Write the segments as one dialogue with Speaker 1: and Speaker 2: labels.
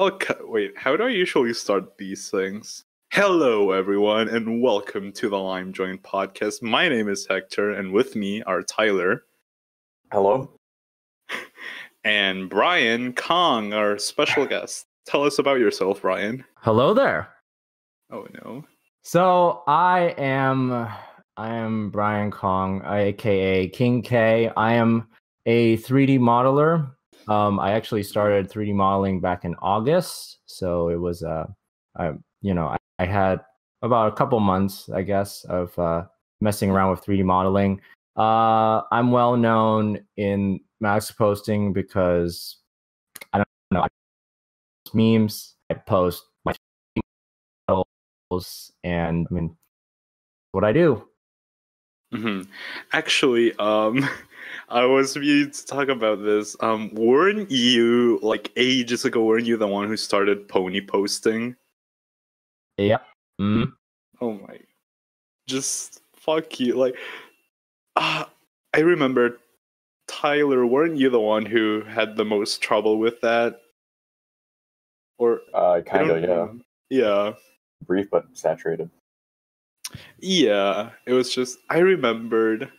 Speaker 1: Wait, how do I usually start these things? Hello, everyone, and welcome to the Lime Joint Podcast. My name is Hector, and with me are Tyler.
Speaker 2: Hello.
Speaker 1: And Brian Khong, our special guest. Tell us about yourself, Brian.
Speaker 3: Hello there.
Speaker 1: Oh no.
Speaker 3: So I am Brian Khong, aka KhingK. I am a 3D modeler. I actually started 3D modeling back in August, so it was I had about a couple months, I guess, of messing around with 3D modeling. I'm well known in MASKPOSTIng because I don't know, I post memes, I post my models, and I mean what I do.
Speaker 1: Mm-hmm. Actually, I was meaning to talk about this. Weren't you, like, ages ago, weren't you the one who started pony posting?
Speaker 3: Yep. Mm-hmm.
Speaker 1: Oh my. Just fuck you. Like, I remember, Tyler, weren't you the one who had the most trouble with that? Or
Speaker 2: Kind of, yeah.
Speaker 1: Yeah.
Speaker 2: Brief but saturated.
Speaker 1: Yeah, it was just, I remembered,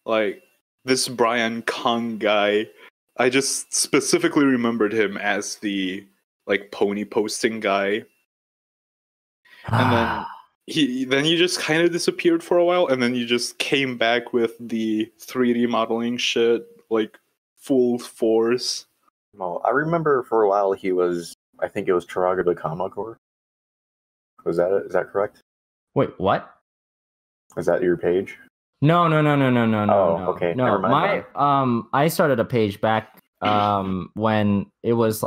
Speaker 1: like, this Brian Khong guy. I just specifically remembered him as the, like, pony posting guy. And then he just kind of disappeared for a while, and then you just came back with the 3D modeling shit, like, full force.
Speaker 2: Well, I remember for a while I think it was Taraga the Kamakor. Was that it? Is that correct?
Speaker 3: Wait, what?
Speaker 2: Is that your page?
Speaker 3: No.
Speaker 2: Okay.
Speaker 3: No,
Speaker 2: Never mind
Speaker 3: I started a page back when it was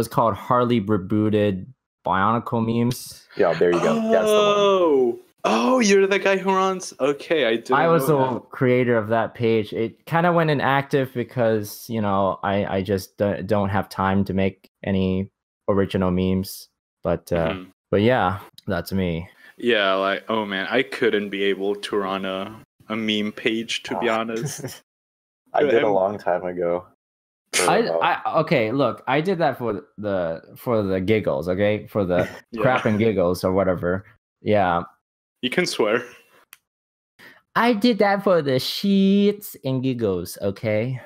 Speaker 3: called Hardly Rebooted Bionicle memes.
Speaker 2: Yeah, there you go. That's the one.
Speaker 1: Oh, you're the guy who runs. Okay,
Speaker 3: I was
Speaker 1: know
Speaker 3: the
Speaker 1: that.
Speaker 3: creator of that page. It kind of went inactive because I just don't have time to make any original memes. But yeah, that's me.
Speaker 1: Yeah, like, oh man, I couldn't be able to run a meme page, to be honest.
Speaker 2: I did a long time ago.
Speaker 3: Okay, look, I did that for the giggles, okay? For the
Speaker 1: Yeah.
Speaker 3: crap and giggles or whatever. Yeah.
Speaker 1: You can swear.
Speaker 3: I did that for the shits and giggles, okay?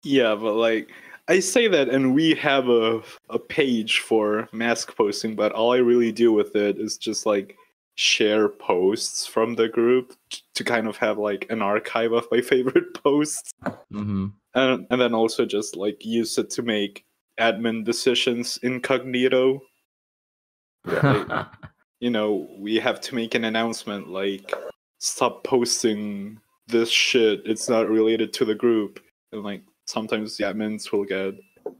Speaker 1: Yeah, but like, I say that, and we have a page for MASKPOSTIng, but all I really do with it is just like share posts from the group to kind of have like an archive of my favorite posts.
Speaker 3: Mm-hmm.
Speaker 1: And then also just like use it to make admin decisions incognito.
Speaker 2: Yeah.
Speaker 1: Like, we have to make an announcement like, stop posting this shit. It's not related to the group. And like, sometimes the admins will get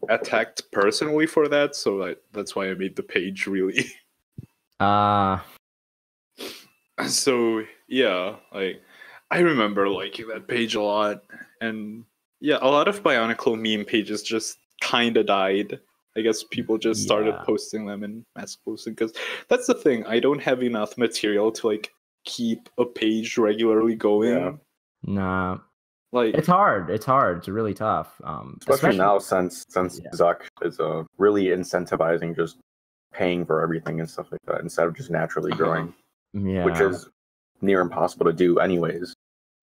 Speaker 1: attacked personally for that. So like, that's why I made the page, really. So yeah, like, I remember liking that page a lot. And yeah, a lot of Bionicle meme pages just kind of died. I guess people just started posting them in MASKPOSTIng, because that's the thing. I don't have enough material to like keep a page regularly going.
Speaker 2: Yeah.
Speaker 3: Nah.
Speaker 1: Like,
Speaker 3: it's hard. It's really tough.
Speaker 2: Especially now since Zuck is really incentivizing just paying for everything and stuff like that instead of just naturally growing.
Speaker 3: Yeah.
Speaker 2: Which is near impossible to do anyways.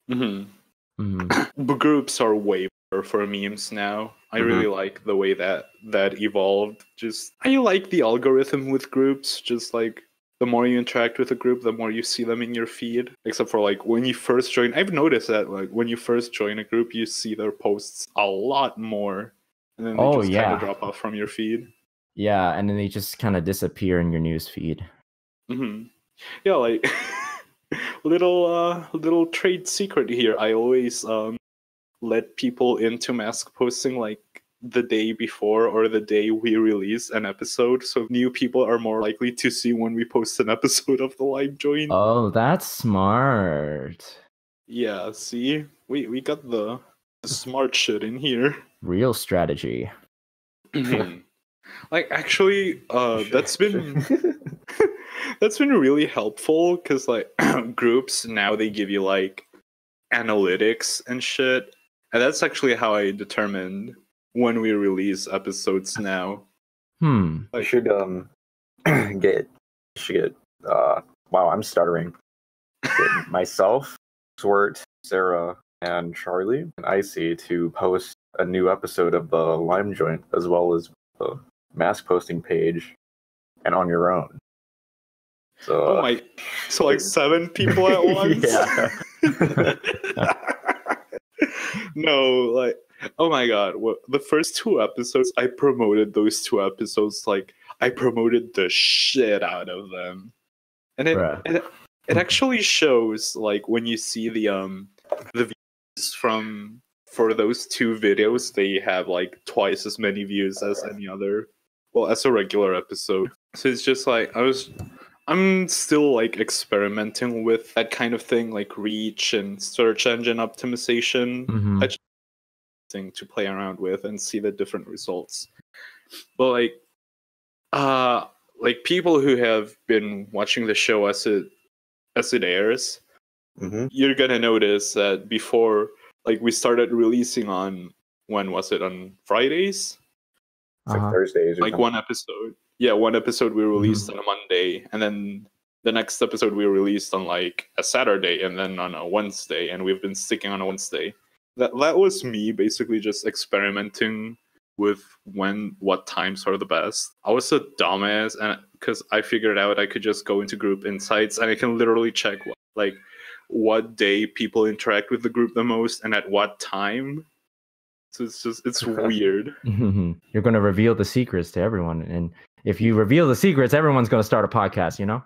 Speaker 1: But groups are way better for memes now. I really like the way that evolved. I like the algorithm with groups. Just like, the more you interact with a group, the more you see them in your feed. Except for like when you first join, I've noticed that like when you first join a group, you see their posts a lot more, and then they just kind of drop off from your feed.
Speaker 3: Yeah, and then they just kind of disappear in your news feed.
Speaker 1: Yeah, like little trade secret here. I always let people into MASKPOSTIng like the day before or the day we release an episode, so new people are more likely to see when we post an episode of the Live Join.
Speaker 3: Oh, that's smart.
Speaker 1: Yeah, see? We got the smart shit in here.
Speaker 3: Real strategy.
Speaker 1: Like, actually, that's been that's been really helpful, because like groups now, they give you like analytics and shit, and that's actually how I determined when we release episodes now.
Speaker 2: I should get wow, I'm stuttering. Get myself, Swart, Sarah, and Charlie and Icy to post a new episode of the Lime Joint as well as the mask posting page and on your own. So
Speaker 1: so like 7 people at once?
Speaker 2: Yeah.
Speaker 1: No, like, oh my god, the first 2 episodes, I promoted those 2 episodes, like, I promoted the shit out of them. And it actually shows, like, when you see the views for those 2 videos, they have like twice as many views as any other, well, as a regular episode. So it's just like, I'm still like experimenting with that kind of thing, like reach and search engine optimization. I just thing to play around with and see the different results. But like people who have been watching the show as it airs, you're gonna notice that before, like, we started releasing on, when was it, on Fridays?
Speaker 2: Like Thursdays or
Speaker 1: like
Speaker 2: something.
Speaker 1: one episode we released on a Monday, and then the next episode we released on like a Saturday, and then on a Wednesday, and we've been sticking on a Wednesday. That was me basically just experimenting with what times are the best. I was a dumbass, and because I figured out I could just go into group insights and I can literally check what day people interact with the group the most and at what time. So it's weird.
Speaker 3: You're going to reveal the secrets to everyone, and if you reveal the secrets, everyone's going to start a podcast, you know?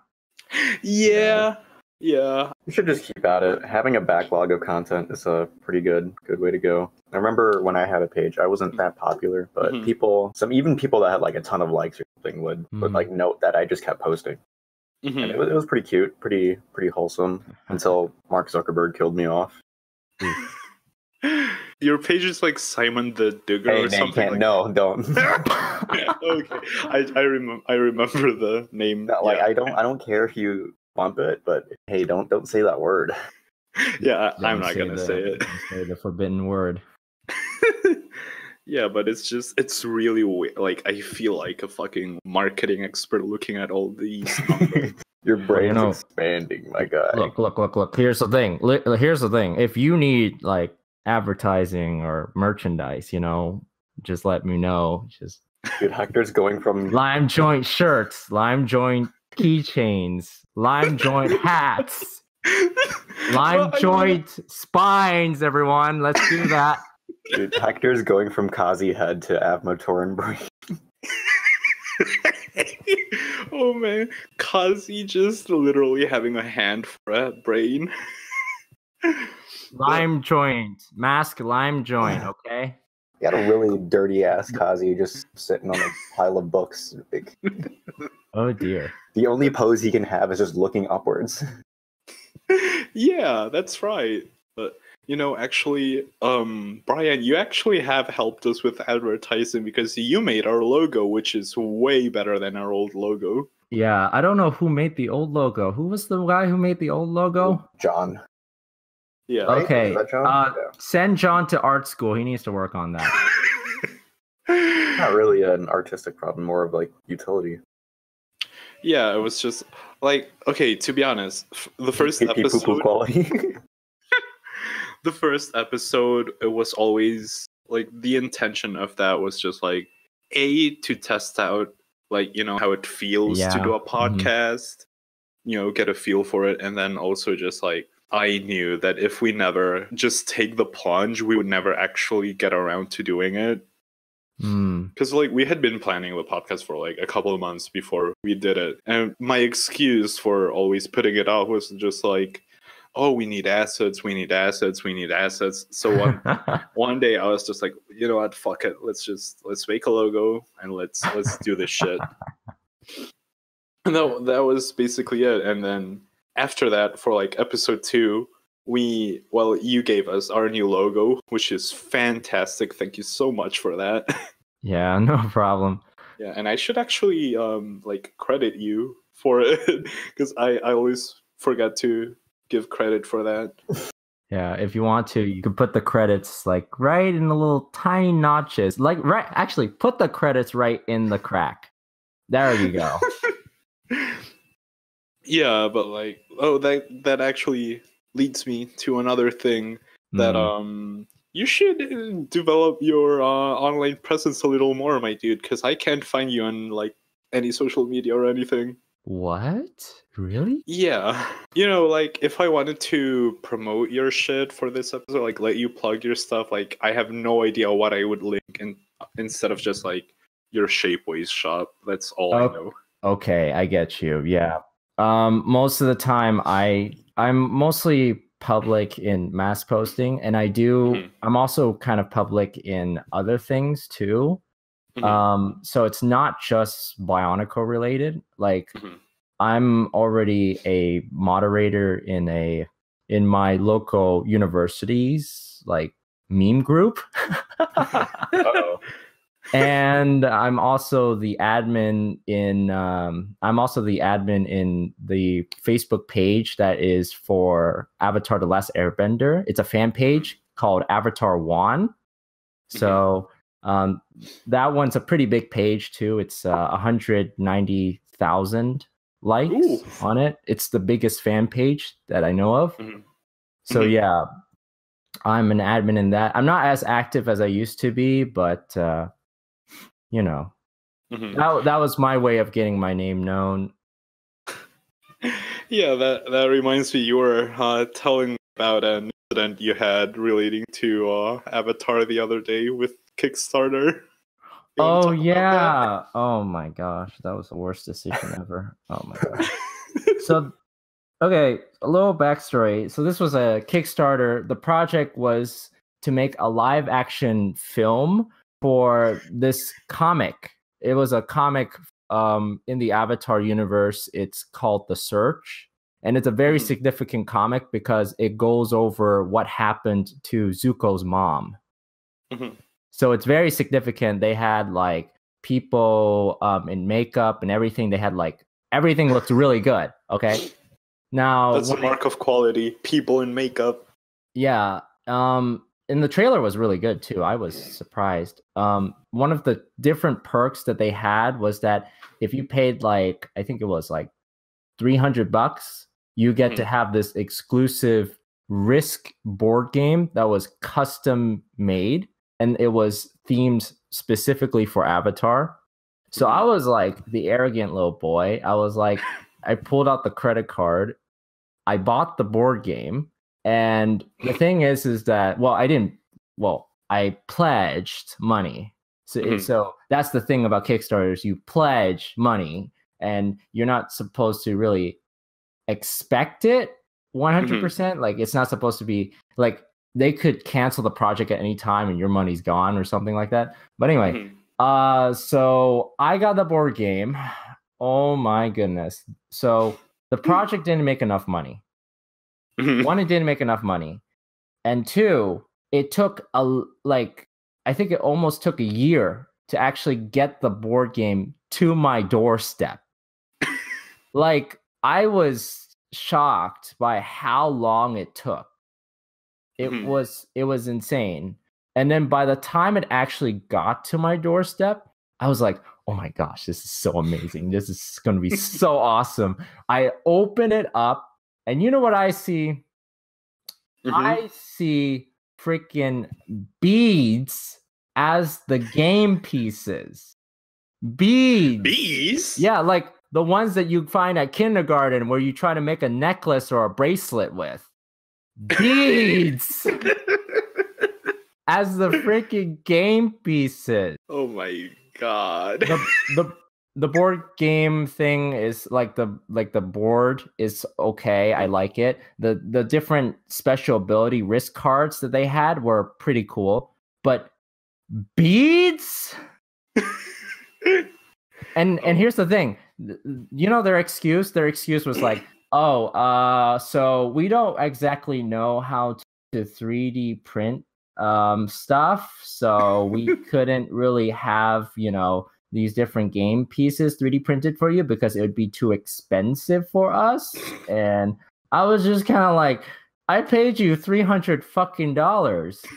Speaker 1: Yeah. You
Speaker 2: should just keep at it. Having a backlog of content is a pretty good way to go. I remember when I had a page, I wasn't that popular, but even people that had like a ton of likes or something would like note that I just kept posting. And it was pretty cute, pretty wholesome until Mark Zuckerberg killed me off.
Speaker 1: Your page is like Simon the Digger or something.
Speaker 2: No, don't.
Speaker 1: Okay, I remember the name.
Speaker 2: No, like I don't care if you bump it, but hey, don't say that word.
Speaker 1: Yeah, I'm not gonna say it.
Speaker 3: Say the forbidden word.
Speaker 1: Yeah, but it's really weird. Like, I feel like a fucking marketing expert looking at all these numbers.
Speaker 2: Your brain's expanding, my guy.
Speaker 3: Look. Here's the thing. If you need like advertising or merchandise, just let me know.
Speaker 2: Dude, Hector's going from
Speaker 3: Lime Joint shirts, Lime Joint keychains, Lime Joint hats, Lime Joint spines, everyone. Let's do that.
Speaker 2: Dude, Hector's going from Kazi head to Avmotoran brain.
Speaker 1: Oh man, Kazi just literally having a hand for a brain.
Speaker 3: Lime Joint, mask Lime Joint, okay?
Speaker 2: You got a really dirty ass Kazi just sitting on a pile of books.
Speaker 3: Oh dear.
Speaker 2: The only pose he can have is just looking upwards.
Speaker 1: Yeah, that's right. But actually, Brian, you actually have helped us with advertising because you made our logo, which is way better than our old logo.
Speaker 3: Yeah, I don't know who made the old logo. Who was the guy who made the old logo?
Speaker 2: John.
Speaker 1: Yeah.
Speaker 3: Okay.
Speaker 2: Right? John?
Speaker 3: Send John to art school. He needs to work on that.
Speaker 2: Not really an artistic problem, more of like utility.
Speaker 1: Yeah, it was just like, okay, to be honest, the first episode
Speaker 2: quality.
Speaker 1: The first episode, it was always like the intention of that was just like to test out like how it feels to do a podcast, get a feel for it, and then also just like I knew that if we never just take the plunge, we would never actually get around to doing it. Because like we had been planning the podcast for like a couple of months before we did it, and my excuse for always putting it off was just like, oh, we need assets. So one day I was just like, you know what, fuck it, let's make a logo and let's do this shit. And that was basically it. And then after that, for like episode 2, you gave us our new logo, which is fantastic. Thank you so much for that.
Speaker 3: Yeah, no problem.
Speaker 1: Yeah, and I should actually like credit you for it because I always forget to give credit for that.
Speaker 3: Yeah, if you want to, you could put the credits like right in the little tiny notches. Like right, actually, put the credits right in the crack. There you go.
Speaker 1: Yeah, but like, that actually leads me to another thing that you should develop your online presence a little more, my dude, because I can't find you on like any social media or anything.
Speaker 3: What? Really?
Speaker 1: Yeah. You know, like if I wanted to promote your shit for this episode, like let you plug your stuff, like I have no idea what I would link instead of just like your Shapeways shop. That's all I know.
Speaker 3: Okay, I get you. Yeah. Most of the time I'm mostly public in MASKPOSTING, and I'm also kind of public in other things too. So it's not just Bionicle related. Like I'm already a moderator in my local university's like meme group.
Speaker 2: Uh-oh.
Speaker 3: And I'm also the admin in the Facebook page that is for Avatar: The Last Airbender. It's a fan page called Avatar One. So that one's a pretty big page too. It's 190,000 likes on it. It's the biggest fan page that I know of. So yeah, I'm an admin in that. I'm not as active as I used to be, but you know, that was my way of getting my name known.
Speaker 1: Yeah, that reminds me. You were telling about an incident you had relating to Avatar the other day with Kickstarter.
Speaker 3: Oh yeah. Oh my gosh, that was the worst decision ever. Oh my gosh. So, okay, a little backstory. So this was a Kickstarter. The project was to make a live action film for this comic. It was a comic in the Avatar universe. It's called The Search, and it's a very significant comic because it goes over what happened to Zuko's mom. So it's very significant. They had like people in makeup and everything. They had like everything looked really good. Okay, now
Speaker 1: that's a mark of quality. People in makeup.
Speaker 3: Yeah. And the trailer was really good too. I was surprised. One of the different perks that they had was that if you paid like, I think it was like $300, you get to have this exclusive Risk board game that was custom made, and it was themed specifically for Avatar. So I was like the arrogant little boy. I was like, I pulled out the credit card. I bought the board game. And the thing is that, I pledged money. So that's the thing about Kickstarters. You pledge money and you're not supposed to really expect it 100%. Like it's not supposed to be like they could cancel the project at any time and your money's gone or something like that. But anyway, so I got the board game. Oh my goodness. So the project didn't make enough money. One, it didn't make enough money, and two, it took I think it almost took a year to actually get the board game to my doorstep. Like I was shocked by how long it took. It was insane. And then by the time it actually got to my doorstep, I was like, oh my gosh, this is so amazing. This is going to be so awesome. I open it up. And you know what I see? I see freaking beads as the game pieces. Beads.
Speaker 1: Bees?
Speaker 3: Yeah, like the ones that you find at kindergarten where you try to make a necklace or a bracelet with. Beads as the freaking game pieces.
Speaker 1: Oh my god.
Speaker 3: The board game thing is like the board is okay. I like it. The different special ability risk cards that they had were pretty cool, but beads. and here's the thing, you know, their excuse was like, so we don't exactly know how to 3D print stuff, so we couldn't really have, you know, these different game pieces 3D printed for you because it would be too expensive for us. And I was just kind of like, I paid you $300 fucking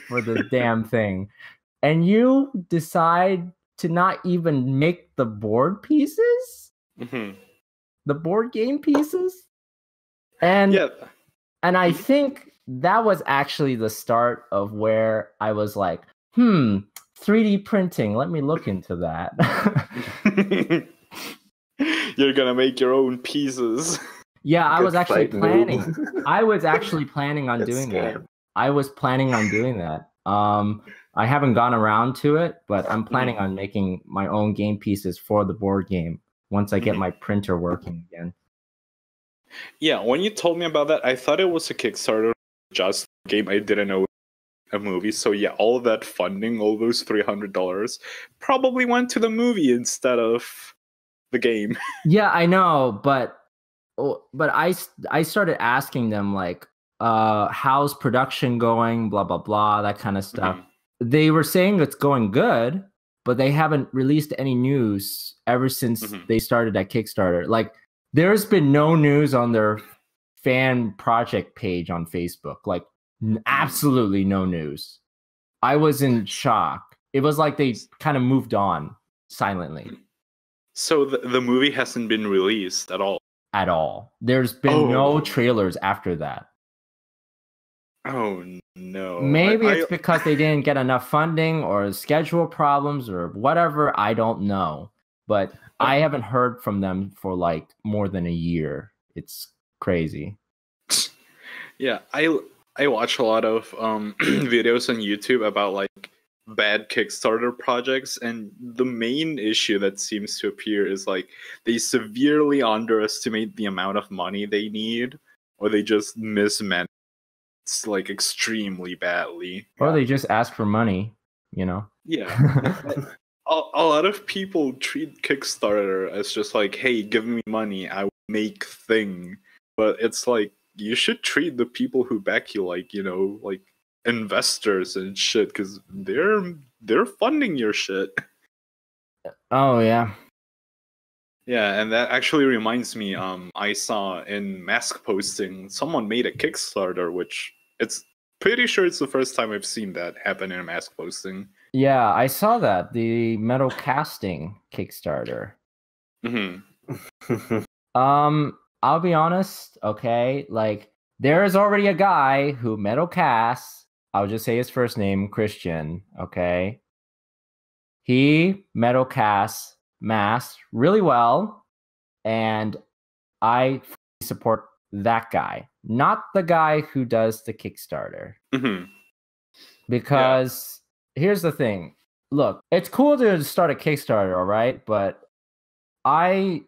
Speaker 3: for the damn thing, and you decide to not even make the board pieces, the board game pieces, and I think that was actually the start of where I was like, 3D printing. Let me look into that.
Speaker 1: You're gonna make your own pieces.
Speaker 3: Yeah, I was actually planning. I was actually planning on
Speaker 2: It's
Speaker 3: doing
Speaker 2: scam.
Speaker 3: that. I was planning on doing that. I haven't gone around to it, but I'm planning on making my own game pieces for the board game once I get my printer working again.
Speaker 1: Yeah, when you told me about that, I thought it was a Kickstarter, just a game. I didn't know a movie. So yeah, all of that funding, all those $300, probably went to the movie instead of the game.
Speaker 3: Yeah, I know, but I started asking them like, how's production going, blah blah blah, that kind of stuff. They were saying it's going good, but they haven't released any news ever since they started that Kickstarter. Like, there's been no news on their fan project page on Facebook. Like, absolutely no news. I was in shock. It was like they kind of moved on silently.
Speaker 1: So the movie hasn't been released at all?
Speaker 3: At all. There's been no trailers after that.
Speaker 1: Oh, no.
Speaker 3: Maybe it's because they didn't get enough funding or schedule problems or whatever. I don't know. But I haven't heard from them for like more than a year. It's crazy.
Speaker 1: Yeah, I watch a lot of videos on YouTube about like bad Kickstarter projects, and the main issue that seems to appear is like they severely underestimate the amount of money they need, or they just mismanage like extremely badly.
Speaker 3: Or they just ask for money, you know?
Speaker 1: Yeah. A lot of people treat Kickstarter as just like, hey, give me money, I will make thing. But it's like, you should treat the people who back you like, you know, like investors and shit, because they're funding your shit.
Speaker 3: Oh yeah.
Speaker 1: Yeah, and that actually reminds me, I saw in MASKPOSTING someone made a Kickstarter, which it's pretty sure it's the first time I've seen that happen in MASKPOSTING.
Speaker 3: Yeah, I saw that, the metal casting Kickstarter. I'll be honest, okay? Like, there is already a guy who metal casts. I'll just say his first name, Christian, okay? He metal casts masks really well, and I support that guy, not the guy who does the Kickstarter. Because here's the thing. Look, it's cool to start a Kickstarter, all right? But I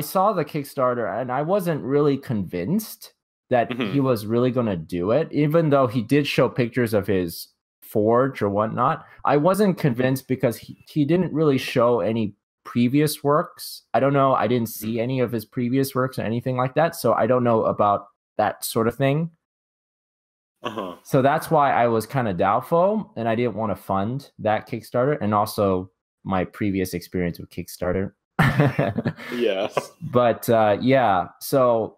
Speaker 3: saw the Kickstarter and I wasn't really convinced that he was really going to do it, even though he did show pictures of his forge or whatnot. I wasn't convinced because he didn't really show any previous works. I don't know. I didn't see any of his previous works or anything like that. So I don't know about that sort of thing. So that's why I was kind of doubtful, and I didn't want to fund that Kickstarter, and also my previous experience with Kickstarter.
Speaker 1: Yes.
Speaker 3: But yeah, so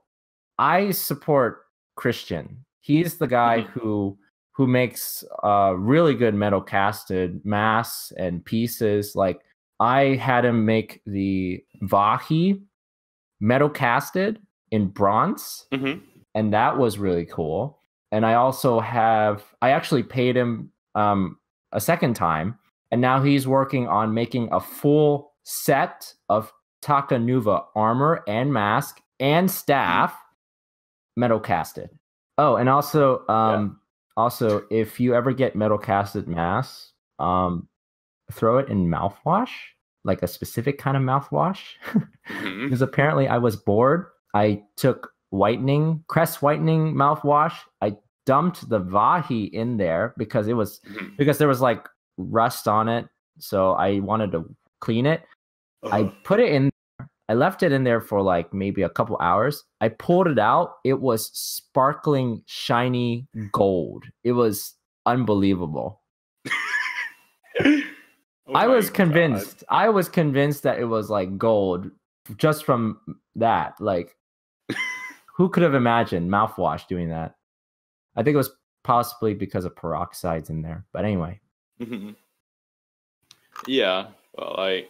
Speaker 3: I support Christian. He's the guy who makes really good metal casted masks and pieces. Like, I had him make the Vahi metal casted in bronze, and that was really cool. And I actually paid him a second time, and now he's working on making a full set of Takanuva armor and mask and staff metal casted. Oh, and also also, if you ever get metal casted masks, throw it in mouthwash, like a specific kind of mouthwash. Because apparently I was bored. I took crest whitening mouthwash. I dumped the Vahi in there because because there was like rust on it. So I wanted to clean it. I put it in there. I left it in there for like maybe a couple hours. I pulled it out. It was sparkling, shiny gold. It was unbelievable. I was convinced. I was convinced that it was like gold just from that. Like, who could have imagined mouthwash doing that? I think it was possibly because of peroxides in there. But anyway.
Speaker 1: Yeah, well,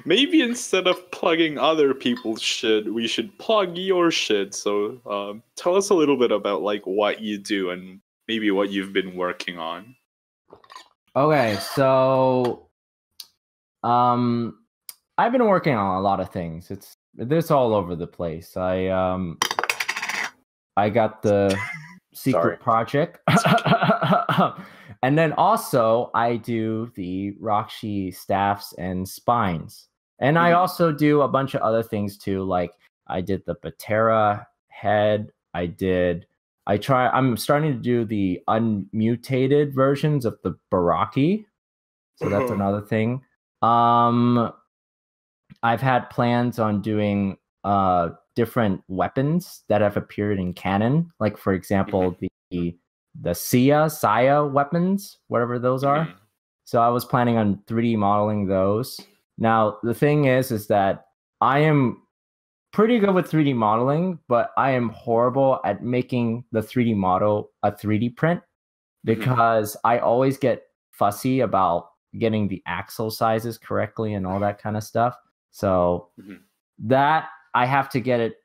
Speaker 1: maybe instead of plugging other people's shit, we should plug your shit. So tell us a little bit about like what you do and maybe what you've been working on.
Speaker 3: Okay, so I've been working on a lot of things. It's all over the place. I got the secret project. And then also I do the Rahkshi staffs and spines. And I also do a bunch of other things too. Like I did the Patera head. I'm starting to do the unmutated versions of the Baraki. So that's another thing. I've had plans on doing different weapons that have appeared in canon. Like for example, the Saya weapons, whatever those are. So I was planning on 3D modeling those. Now, the thing is that I am pretty good with 3D modeling, but I am horrible at making the 3D model a 3D print because I always get fussy about getting the axle sizes correctly and all that kind of stuff. So that I have to get it,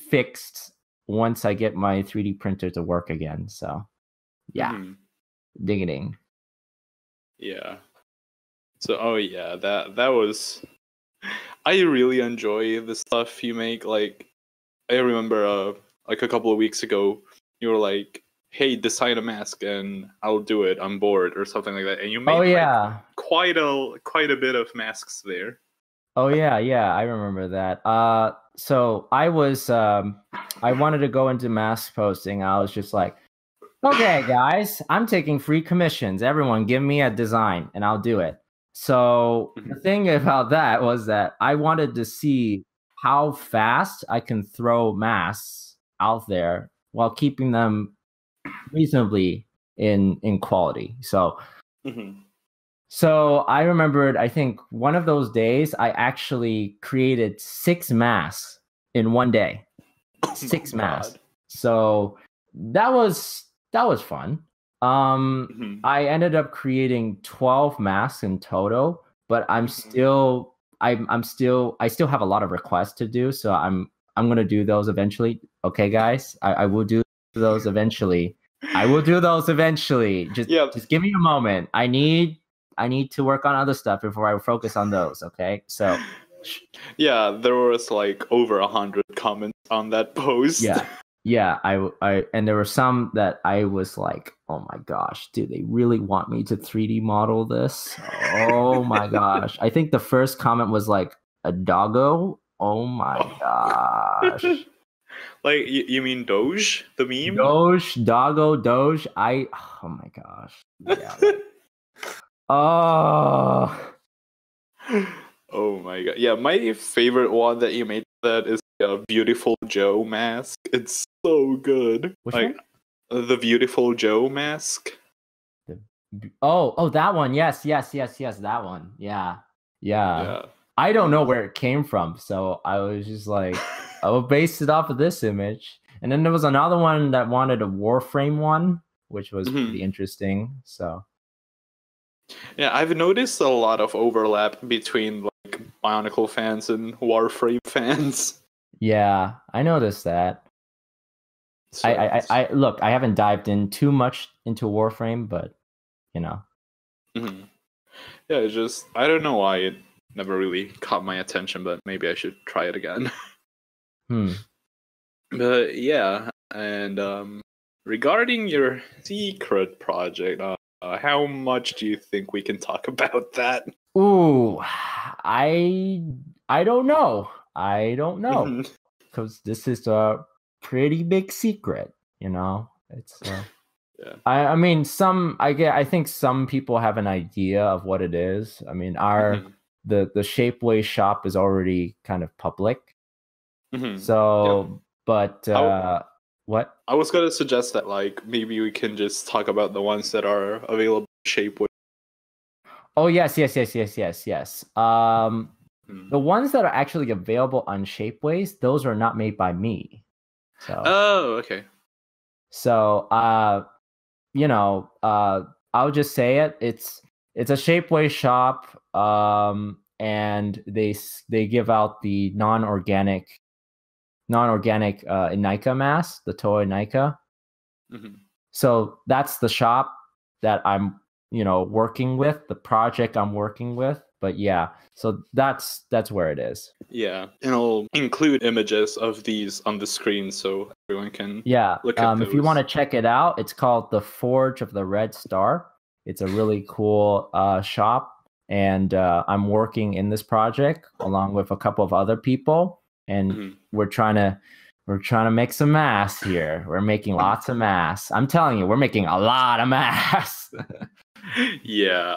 Speaker 3: fixed once I get my 3D printer to work again. So yeah, ding.
Speaker 1: Yeah. So that was. I really enjoy the stuff you make. Like, I remember like a couple of weeks ago, you were like, "Hey, design a mask, and I'll do it. I'm bored," or something like that. And you made quite a bit of masks there.
Speaker 3: Oh yeah, I remember that. So I was I wanted to go into mask posting. I was just like, okay, guys, I'm taking free commissions. Everyone give me a design and I'll do it. So the thing about that was that I wanted to see how fast I can throw masks out there while keeping them reasonably in quality. So So I remembered, I think one of those days I actually created 6 masks in one day. 6 masks. So that was fun. I ended up creating 12 masks in total, but I still have a lot of requests to do, so I'm gonna do those eventually. Okay, guys, I will do those eventually. Just give me a moment. I need to work on other stuff before I focus on those. Okay, so
Speaker 1: yeah, there was like over 100 comments on that post.
Speaker 3: Yeah, I and there were some that I was like, oh my gosh, do they really want me to 3D model this? Oh my gosh. I think the first comment was like a doggo. Oh my gosh.
Speaker 1: Like, you mean Doge, the meme?
Speaker 3: Doge, doggo, Doge. Oh my gosh. Yeah. Oh.
Speaker 1: Oh my god. Yeah, my favorite one that you made that is a Beautiful Joe mask. It's so good.
Speaker 3: Which one?
Speaker 1: The Beautiful Joe mask.
Speaker 3: Oh, that one. Yes, that one. Yeah. I don't know where it came from, so I was just like, I will base it off of this image. And then there was another one that wanted a Warframe one, which was pretty interesting. So
Speaker 1: yeah, I've noticed a lot of overlap between like Bionicle fans and Warframe fans.
Speaker 3: Yeah, I noticed that. So I look, I haven't dived in too much into Warframe, but
Speaker 1: yeah, it's just, I don't know why it never really caught my attention, but maybe I should try it again. But yeah, and regarding your secret project, how much do you think we can talk about that?
Speaker 3: Ooh, I don't know. Because this is a pretty big secret, It's
Speaker 1: yeah.
Speaker 3: I mean, I think some people have an idea of what it is. I mean, the Shapeways shop is already kind of public. So, but what?
Speaker 1: I was gonna suggest that like maybe we can just talk about the ones that are available Shapeways.
Speaker 3: Oh yes. The ones that are actually available on Shapeways, those are not made by me. So.
Speaker 1: Oh, okay.
Speaker 3: So you know, I'll just say it. It's a Shapeways shop, and they give out the non-organic Inika mask, the Toa Inika.
Speaker 1: Mm-hmm.
Speaker 3: So that's the shop that I'm, working with, the project I'm working with. But yeah, so that's where it is.
Speaker 1: Yeah, and I'll include images of these on the screen so everyone can look at those.
Speaker 3: If you want to check it out, it's called The Forge of the Red Star. It's a really cool shop, and I'm working in this project along with a couple of other people, and we're trying to make some masks here. We're making lots of masks. I'm telling you, we're making a lot of masks.
Speaker 1: Yeah,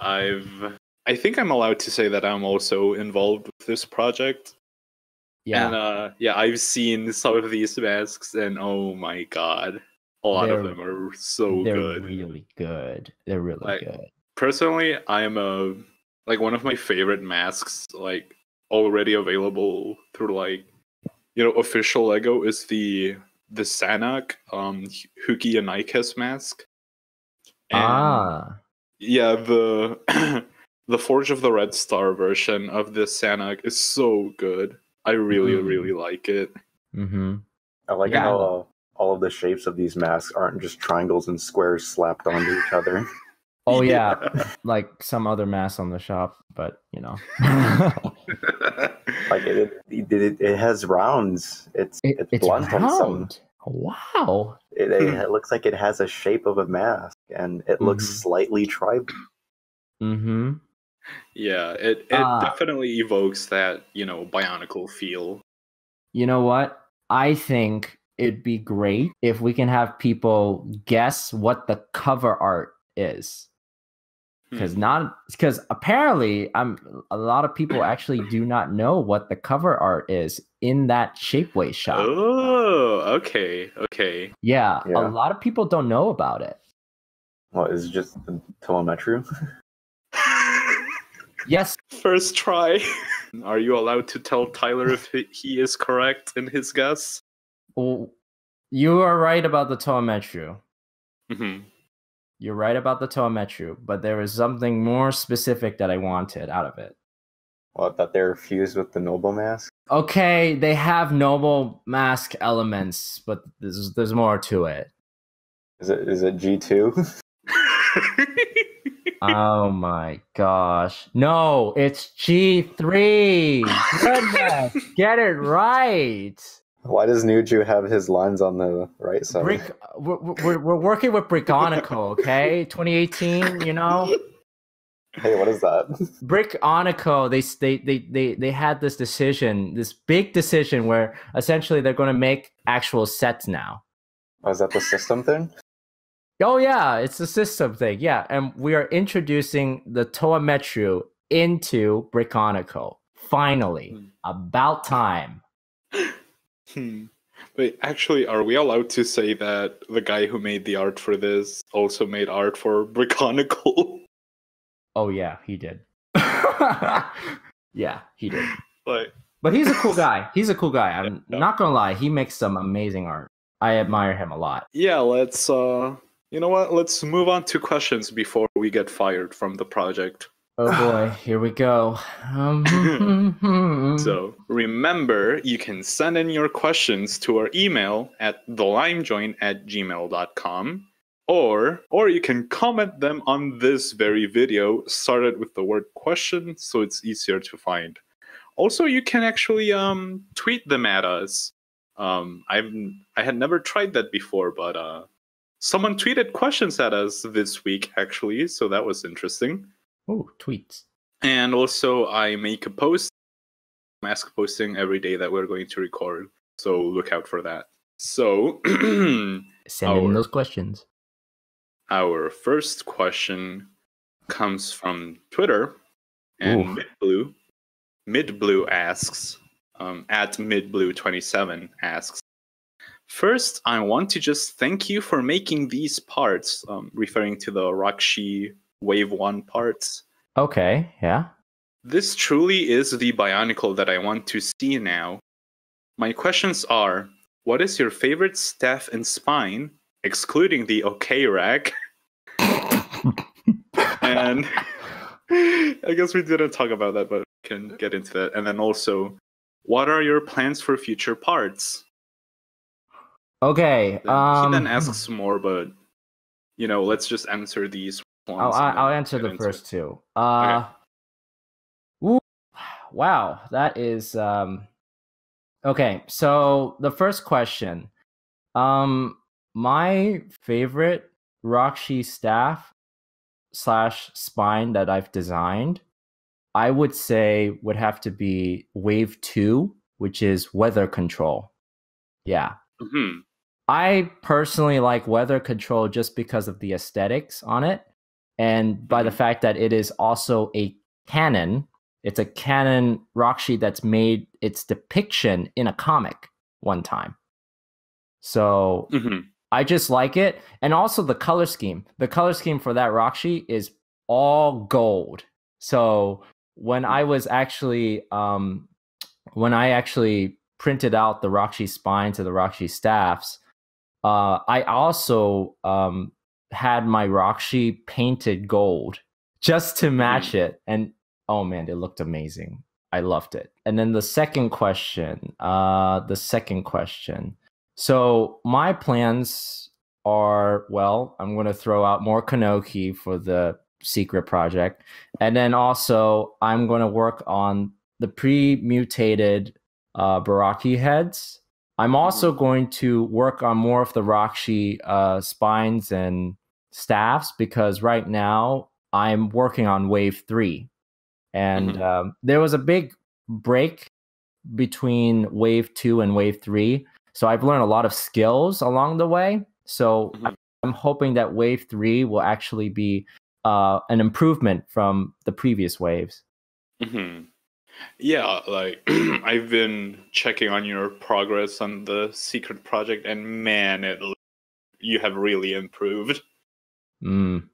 Speaker 1: I think I'm allowed to say that I'm also involved with this project.
Speaker 3: Yeah.
Speaker 1: And I've seen some of these masks, and oh my god, a lot of them are so
Speaker 3: they're
Speaker 1: good.
Speaker 3: Really good. They're really good.
Speaker 1: Personally, I'm one of my favorite masks, already available through official Lego is the Sanak Huki and Nikes mask. And yeah, the the Forge of the Red Star version of the Sanak is so good. I really, really like it.
Speaker 3: Mm-hmm.
Speaker 2: I like how all of the shapes of these masks aren't just triangles and squares slapped onto each other.
Speaker 3: Oh yeah, like some other masks on the shop, but
Speaker 2: it has rounds. It's blunt
Speaker 3: round.
Speaker 2: on some.
Speaker 3: Wow.
Speaker 2: It looks like it has a shape of a mask, and it looks slightly tribal.
Speaker 3: Mm-hmm.
Speaker 1: Yeah, it definitely evokes that, Bionicle feel.
Speaker 3: You know what? I think it'd be great if we can have people guess what the cover art is. Because apparently a lot of people actually do not know what the cover art is in that Shapeways shop.
Speaker 1: Oh, okay.
Speaker 3: Yeah, a lot of people don't know about it.
Speaker 2: Well, is it just the telemetry?
Speaker 3: Yes.
Speaker 1: First try. Are you allowed to tell Tyler if he is correct in his guess?
Speaker 3: Well, you are right about the telemetry.
Speaker 1: Mm-hmm.
Speaker 3: You're right about the telemetry, but there was something more specific that I wanted out of it.
Speaker 2: Well, I thought they were fused with the Noble mask.
Speaker 3: Okay, they have Noble mask elements, but there's more to it.
Speaker 2: Is it G2?
Speaker 3: Oh my gosh. No, it's G3. Goodness, get it right.
Speaker 2: Why does Nuju have his lines on the right side?
Speaker 3: We're working with Brionicle, okay? 2018,
Speaker 2: Hey, what is that?
Speaker 3: Brionicle, they had this decision, this big decision where essentially they're going to make actual sets now.
Speaker 2: Oh, is that the system thing?
Speaker 3: Oh yeah, it's the system thing. Yeah, and we are introducing the Toa Metru into Brionicle. Finally, about time.
Speaker 1: Wait, actually, are we allowed to say that the guy who made the art for this also made art for Brionicle?
Speaker 3: Oh yeah, he did. Yeah, he did.
Speaker 1: But
Speaker 3: he's a cool guy. I'm not gonna lie. He makes some amazing art. I admire him a lot.
Speaker 1: Yeah, let's you know what? Let's move on to questions before we get fired from the project.
Speaker 3: Oh boy, here we go.
Speaker 1: So remember, you can send in your questions to our email at thelimejoint@gmail.com, or you can comment them on this very video, started with the word question, so it's easier to find. Also, you can actually tweet them at us. I had never tried that before, but someone tweeted questions at us this week, actually, so that was interesting.
Speaker 3: Oh, tweets.
Speaker 1: And also, I make a post, mask posting every day that we're going to record, so look out for that. So,
Speaker 3: send in those questions.
Speaker 1: Our first question comes from Twitter, and Midblue asks, at Midblue27 asks, first, I want to just thank you for making these parts, referring to the Rahkshi Wave 1 parts.
Speaker 3: Okay, yeah.
Speaker 1: This truly is the Bionicle that I want to see now. My questions are, what is your favorite staff and spine, excluding the OK rack. And I guess we didn't talk about that, but we can get into that. And then also, what are your plans for future parts?
Speaker 3: Okay.
Speaker 1: He then asks more, but let's just answer these ones.
Speaker 3: I'll answer the first two.
Speaker 1: Okay.
Speaker 3: Wow, that is okay. So the first question, my favorite Rahkshi staff / spine that I've designed, I would say would have to be Wave 2, which is weather control. Yeah.
Speaker 1: Mm-hmm.
Speaker 3: I personally like weather control just because of the aesthetics on it, and by the fact that it is also a canon. It's a canon Rahkshi that's made its depiction in a comic one time. So I just like it. And also the color scheme. The color scheme for that Rahkshi is all gold. So when I was actually printed out the Rahkshi spines to the Rahkshi staffs, I also had my Rahkshi painted gold just to match it. And oh man, it looked amazing. I loved it. And then the second question. So my plans are, well, I'm going to throw out more Kanohi for the secret project. And then also I'm going to work on the pre-mutated Baraki heads. I'm also going to work on more of the Rahkshi spines and staffs, because right now I'm working on Wave 3. And there was a big break between Wave 2 and Wave 3. So I've learned a lot of skills along the way. So I'm hoping that Wave 3 will actually be an improvement from the previous waves.
Speaker 1: Yeah, like I've been checking on your progress on the secret project, and man, you have really improved. And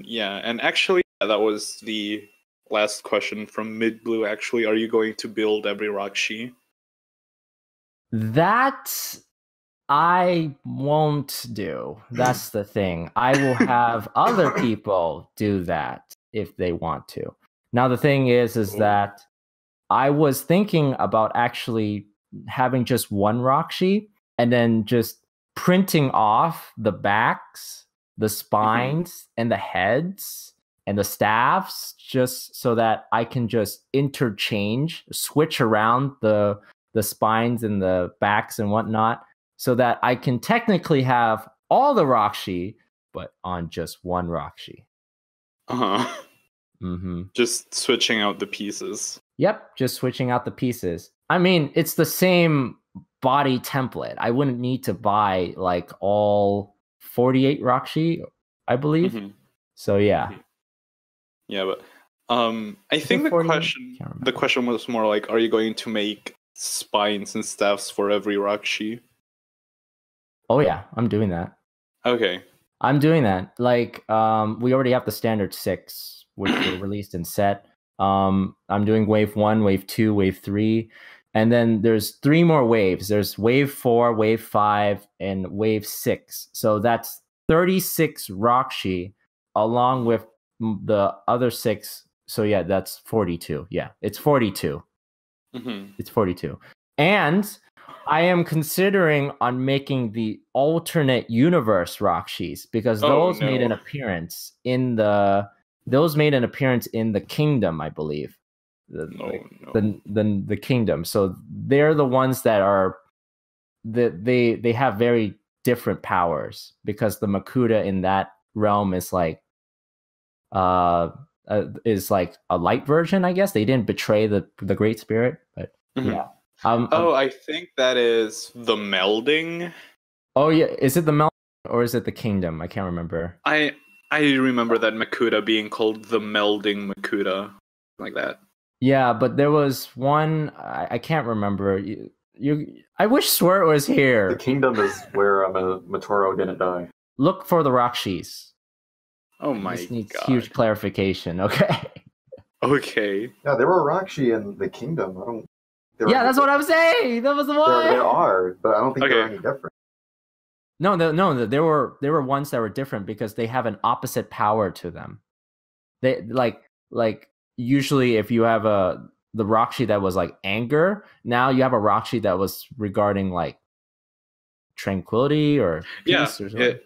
Speaker 1: yeah, and actually that was the last question from Mid Blue. Actually, are you going to build every Rahkshi?
Speaker 3: That I won't do. That's the thing. I will have other people do that if they want to. Now the thing is that I was thinking about actually having just one Rahkshi and then just printing off the backs, the spines, and the heads and the staffs, just so that I can just switch around the spines and the backs and whatnot, so that I can technically have all the Rahkshi, but on just one Rahkshi.
Speaker 1: Just switching out the pieces.
Speaker 3: Yep, just switching out the pieces. I mean, it's the same body template. I wouldn't need to buy like all 48 Rahkshi, I believe. So yeah.
Speaker 1: Yeah, but I think the question was more like, are you going to make spines and staffs for every Rahkshi?
Speaker 3: Oh yeah, I'm doing that.
Speaker 1: Okay.
Speaker 3: I'm doing that. Like, we already have the standard 6, which were released in set. I'm doing Wave 1, Wave 2, Wave 3. And then there's 3 more waves. There's Wave 4, Wave 5, and Wave 6. So that's 36 Rahkshi along with the other 6. So yeah, that's 42. Yeah, it's 42. It's 42. And I am considering on making the alternate universe Rahkshis, because those made an appearance in the kingdom, I believe. The kingdom. So they're the ones that are they have very different powers, because the Makuta in that realm is like a light version, I guess. They didn't betray the Great Spirit, but yeah.
Speaker 1: I think that is the melding.
Speaker 3: Oh yeah, is it the melding or is it the kingdom? I can't remember.
Speaker 1: I remember that Makuta being called the melding Makuta, like that.
Speaker 3: Yeah, but there was one I can't remember. I wish Swirt was here.
Speaker 2: The kingdom is where Matoro didn't die.
Speaker 3: Look for the Rahkshis.
Speaker 1: Oh my
Speaker 3: this needs
Speaker 1: god.
Speaker 3: Huge clarification. Okay.
Speaker 1: Okay.
Speaker 2: Yeah, there were Rahkshi in the kingdom.
Speaker 3: Yeah, that's what I'm saying. That was the one.
Speaker 2: There are, but I don't think they're any different.
Speaker 3: No, there were ones that were different because they have an opposite power to them. They like usually if you have the Rahkshi that was like anger, now you have a Rahkshi that was regarding like tranquility or peace or something.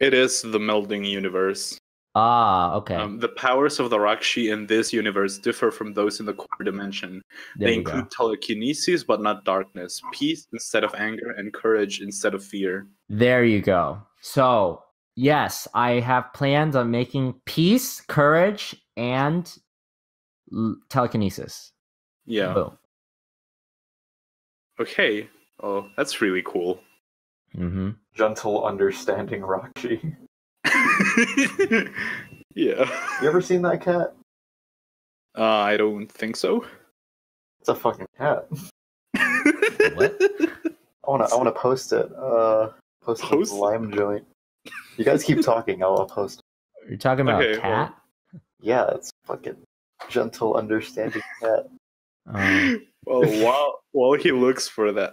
Speaker 1: It is the melding universe.
Speaker 3: Ah, okay.
Speaker 1: The powers of the Rahkshi in this universe differ from those in the core dimension. They include telekinesis, but not darkness, peace instead of anger, and courage instead of fear.
Speaker 3: There you go. So, yes, I have plans on making peace, courage, and telekinesis.
Speaker 1: Yeah.
Speaker 3: Boom.
Speaker 1: Okay. Oh, that's really cool.
Speaker 3: Mm-hmm.
Speaker 2: Gentle, understanding Rahkshi.
Speaker 1: Yeah.
Speaker 2: You ever seen that cat?
Speaker 1: I don't think so.
Speaker 2: It's a fucking cat.
Speaker 3: What?
Speaker 2: I wanna post it. Post it on the Lime joint. You guys keep talking. I'll post it.
Speaker 3: You're talking about a cat?
Speaker 2: Well, yeah, it's fucking gentle, understanding cat.
Speaker 1: Well, while he looks for that,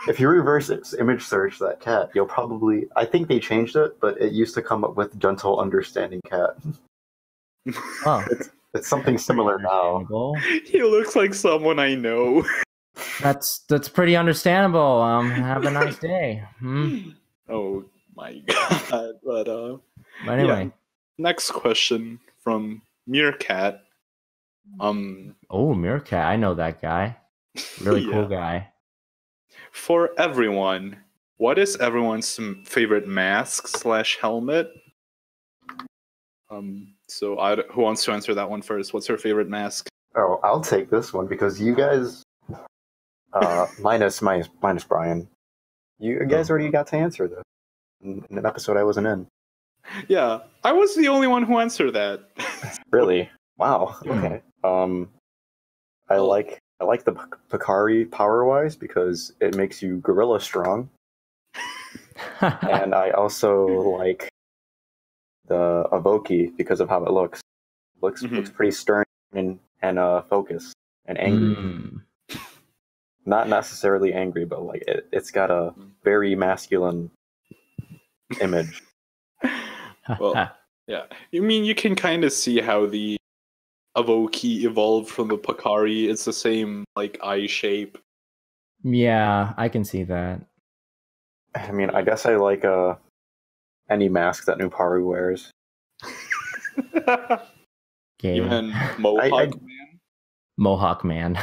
Speaker 3: If
Speaker 2: you reverse image search that cat, you'll probably. I think they changed it, but it used to come up with gentle, understanding cat.
Speaker 3: Oh,
Speaker 2: it's something similar now.
Speaker 1: He looks like someone I know.
Speaker 3: That's pretty understandable. Have a nice day.
Speaker 1: Oh my god! But
Speaker 3: anyway,
Speaker 1: yeah. Next question from Meerkat.
Speaker 3: Oh, Meerkat, I know that guy. Really cool guy.
Speaker 1: For everyone, what is everyone's favorite mask/helmet? So who wants to answer that one first? What's your favorite mask?
Speaker 2: Oh, I'll take this one because you guys, minus Brian, you guys already got to answer this in an episode I wasn't in.
Speaker 1: Yeah, I was the only one who answered that.
Speaker 2: Really? Wow. Okay. I like the Picari power-wise because it makes you gorilla strong. And I also like the Avoki because of how it looks. Looks pretty stern and focused and angry. Not necessarily angry, but like it's got a very masculine image.
Speaker 1: Well, yeah. You mean you can kind of see how the Avoki evolved from the Picari. It's the same like eye shape.
Speaker 3: Yeah, I can see that.
Speaker 2: I mean, I guess I like any mask that Nuparu wears.
Speaker 1: Even Mohawk Man.
Speaker 3: Mohawk Man.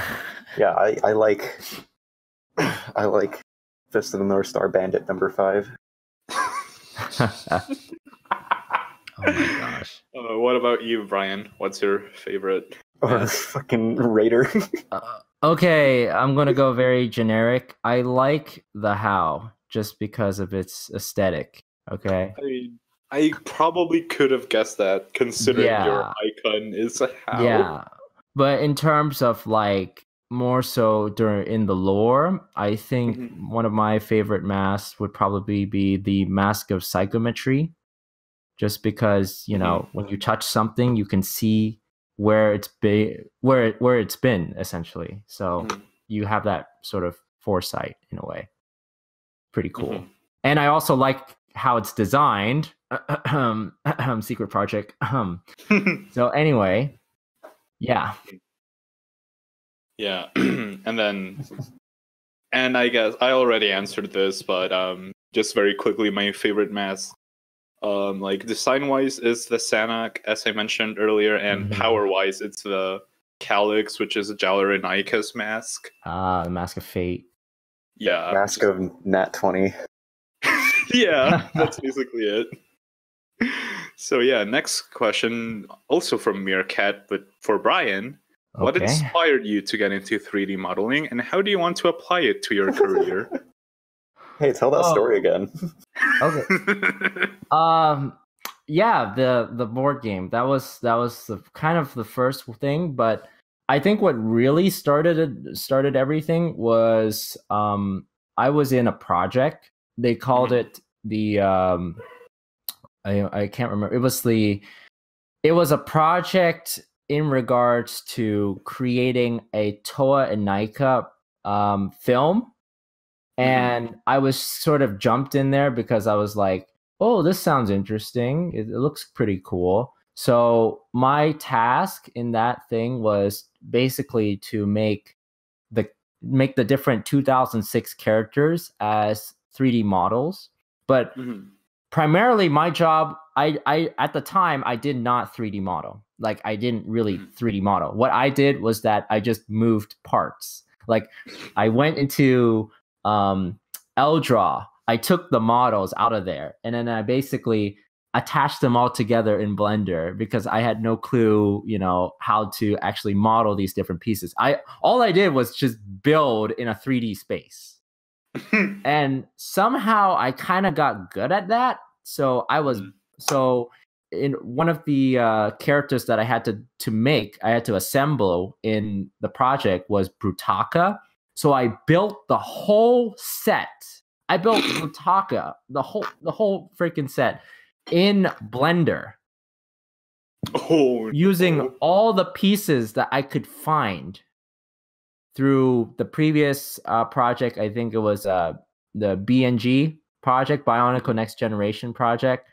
Speaker 2: Yeah, I like Fist of the North Star Bandit #5.
Speaker 3: Oh my gosh.
Speaker 1: What about you, Brian? What's your favorite?
Speaker 2: Or fucking Raider.
Speaker 3: Okay, I'm gonna go very generic. I like the How just because of its aesthetic. Okay.
Speaker 1: I probably could have guessed that, considering your icon is a How.
Speaker 3: Yeah, but in terms of like more so in the lore, I think one of my favorite masks would probably be the Mask of Psychometry. Just because, you know, when you touch something, you can see where it's been essentially. So you have that sort of foresight in a way. Pretty cool. And I also like how it's designed. Secret project. So anyway, yeah.
Speaker 1: Yeah. and I guess I already answered this, but just very quickly, my favorite mask. Like design-wise is the Sanak, as I mentioned earlier, and power-wise it's the Calyx, which is a Jalerinaikas mask.
Speaker 3: The Mask of Fate.
Speaker 1: Yeah.
Speaker 2: Mask of Nat 20.
Speaker 1: Yeah, that's basically it. So yeah, next question, also from Meerkat, but for Brian. Okay. What inspired you to get into 3D modeling, and how do you want to apply it to your career?
Speaker 2: Hey, tell that story again.
Speaker 3: Okay. Yeah, the board game. That was the kind of the first thing, but I think what really started everything was I was in a project. They called it the I can't remember. It was a project in regards to creating a Toa Inika film. And I was sort of jumped in there because I was like, oh, this sounds interesting. It looks pretty cool. So my task in that thing was basically to make the different 2006 characters as 3D models. But primarily my job, I at the time I did not 3D model. Like I didn't really 3D model. What I did was that I just moved parts. Like I went into L-Draw. I took the models out of there and then I basically attached them all together in Blender because I had no clue, how to actually model these different pieces. All I did was just build in a 3D space. And somehow I kind of got good at that. So in one of the characters that I had to make, I had to assemble in the project was Brutaka. So I built the whole set. I built Brutaka, the whole freaking set in Blender. Using all the pieces that I could find through the previous project. I think it was the BNG project, Bionicle Next Generation project.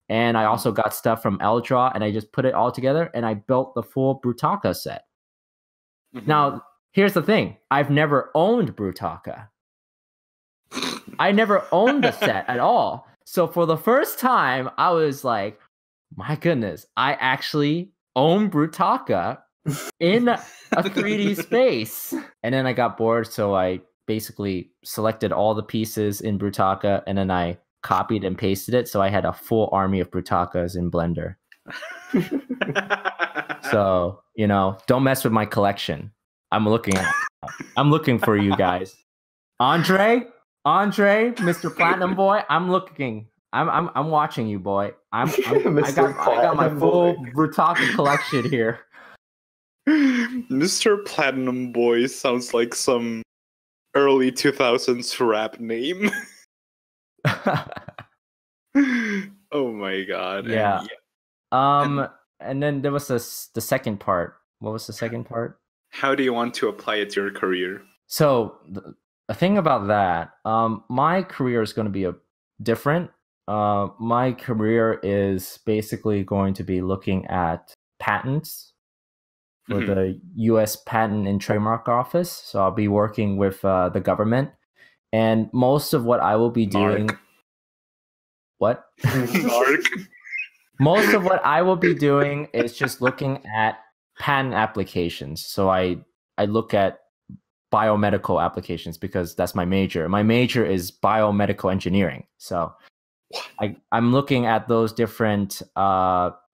Speaker 3: And I also got stuff from L-Draw and I just put it all together and I built the full Brutaka set. Now, here's the thing. I've never owned Brutaka. I never owned the set at all. So for the first time, I was like, my goodness, I actually own Brutaka in a 3D space. And then I got bored, so I basically selected all the pieces in Brutaka and then I copied and pasted it. So I had a full army of Brutakas in Blender. So, don't mess with my collection. I'm looking for you guys. Andre, Mr. Platinum Boy, I'm looking. I'm watching you, boy. I got my full Brutaka collection here.
Speaker 1: Mr. Platinum Boy sounds like some early 2000s rap name. Oh my god.
Speaker 3: Yeah. And then there was the second part. What was the second part?
Speaker 1: How do you want to apply it to your career?
Speaker 3: So the thing about that, my career is going to be different. My career is basically going to be looking at patents for the U.S. Patent and Trademark Office. So I'll be working with the government, and most of what I will be doing. What? Most of what I will be doing is just looking at patent applications. So I look at biomedical applications because that's my major. My major is biomedical engineering. So I'm looking at those different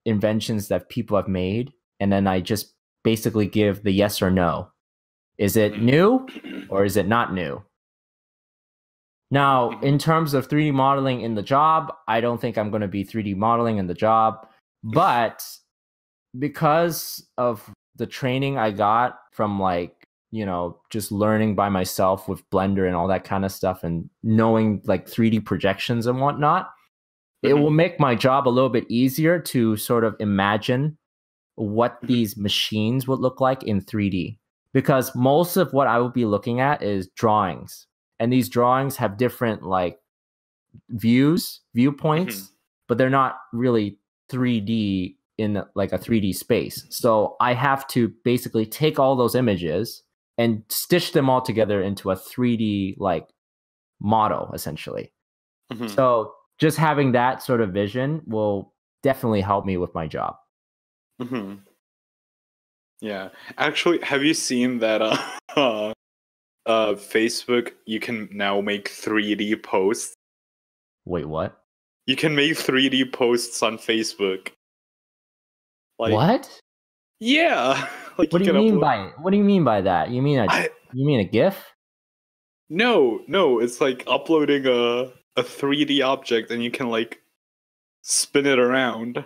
Speaker 3: inventions that people have made, and then I just basically give the yes or no. Is it new or is it not new? Now, in terms of 3D modeling in the job, I don't think I'm going to be 3D modeling in the job, but because of the training I got from just learning by myself with Blender and all that kind of stuff and knowing 3D projections and whatnot, it will make my job a little bit easier to sort of imagine what these machines would look like in 3D. Because most of what I will be looking at is drawings. And these drawings have different viewpoints, but they're not really 3D in a 3D space. So I have to basically take all those images and stitch them all together into a 3D model, essentially. So just having that sort of vision will definitely help me with my job.
Speaker 1: Yeah. Actually, have you seen that Facebook, you can now make 3D posts?
Speaker 3: Wait, what?
Speaker 1: You can make 3D posts on Facebook.
Speaker 3: What?
Speaker 1: Yeah.
Speaker 3: What do you mean by that? You mean a GIF?
Speaker 1: No, it's uploading a 3D object and you can spin it around.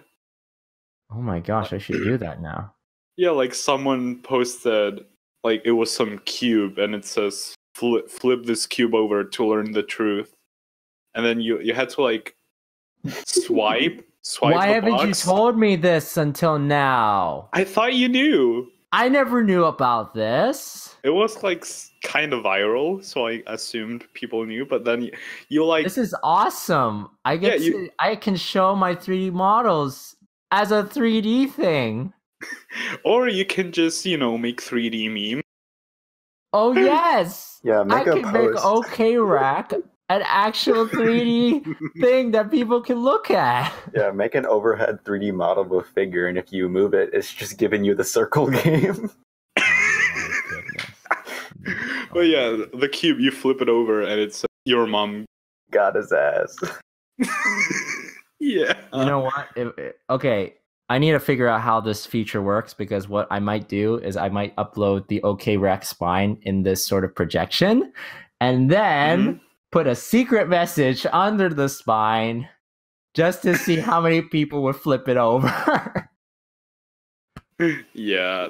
Speaker 3: Oh my gosh, I should do that now.
Speaker 1: Yeah, someone posted it was some cube and it says flip this cube over to learn the truth. And then you had to swipe
Speaker 3: Why
Speaker 1: the
Speaker 3: haven't
Speaker 1: box.
Speaker 3: you told me this until now?
Speaker 1: I thought you knew.
Speaker 3: I never knew about this.
Speaker 1: It was like kind of viral, so I assumed people knew. But then you like
Speaker 3: This is awesome. I can show my 3D models as a 3D thing.
Speaker 1: or you can just make 3D memes.
Speaker 3: Oh yes.
Speaker 2: Yeah,
Speaker 3: I can make OK Rack an actual 3D thing that people can look at.
Speaker 2: Yeah, make an overhead 3D model of a figure, and if you move it, it's just giving you the circle game.
Speaker 3: Oh, goodness.
Speaker 1: But yeah, the cube, you flip it over, and it's your mom
Speaker 2: got his ass.
Speaker 1: Yeah.
Speaker 3: You know what? Okay, I need to figure out how this feature works, because what I might do is I might upload the OK Rack spine in this sort of projection, and then put a secret message under the spine just to see how many people would flip it over.
Speaker 1: Yeah,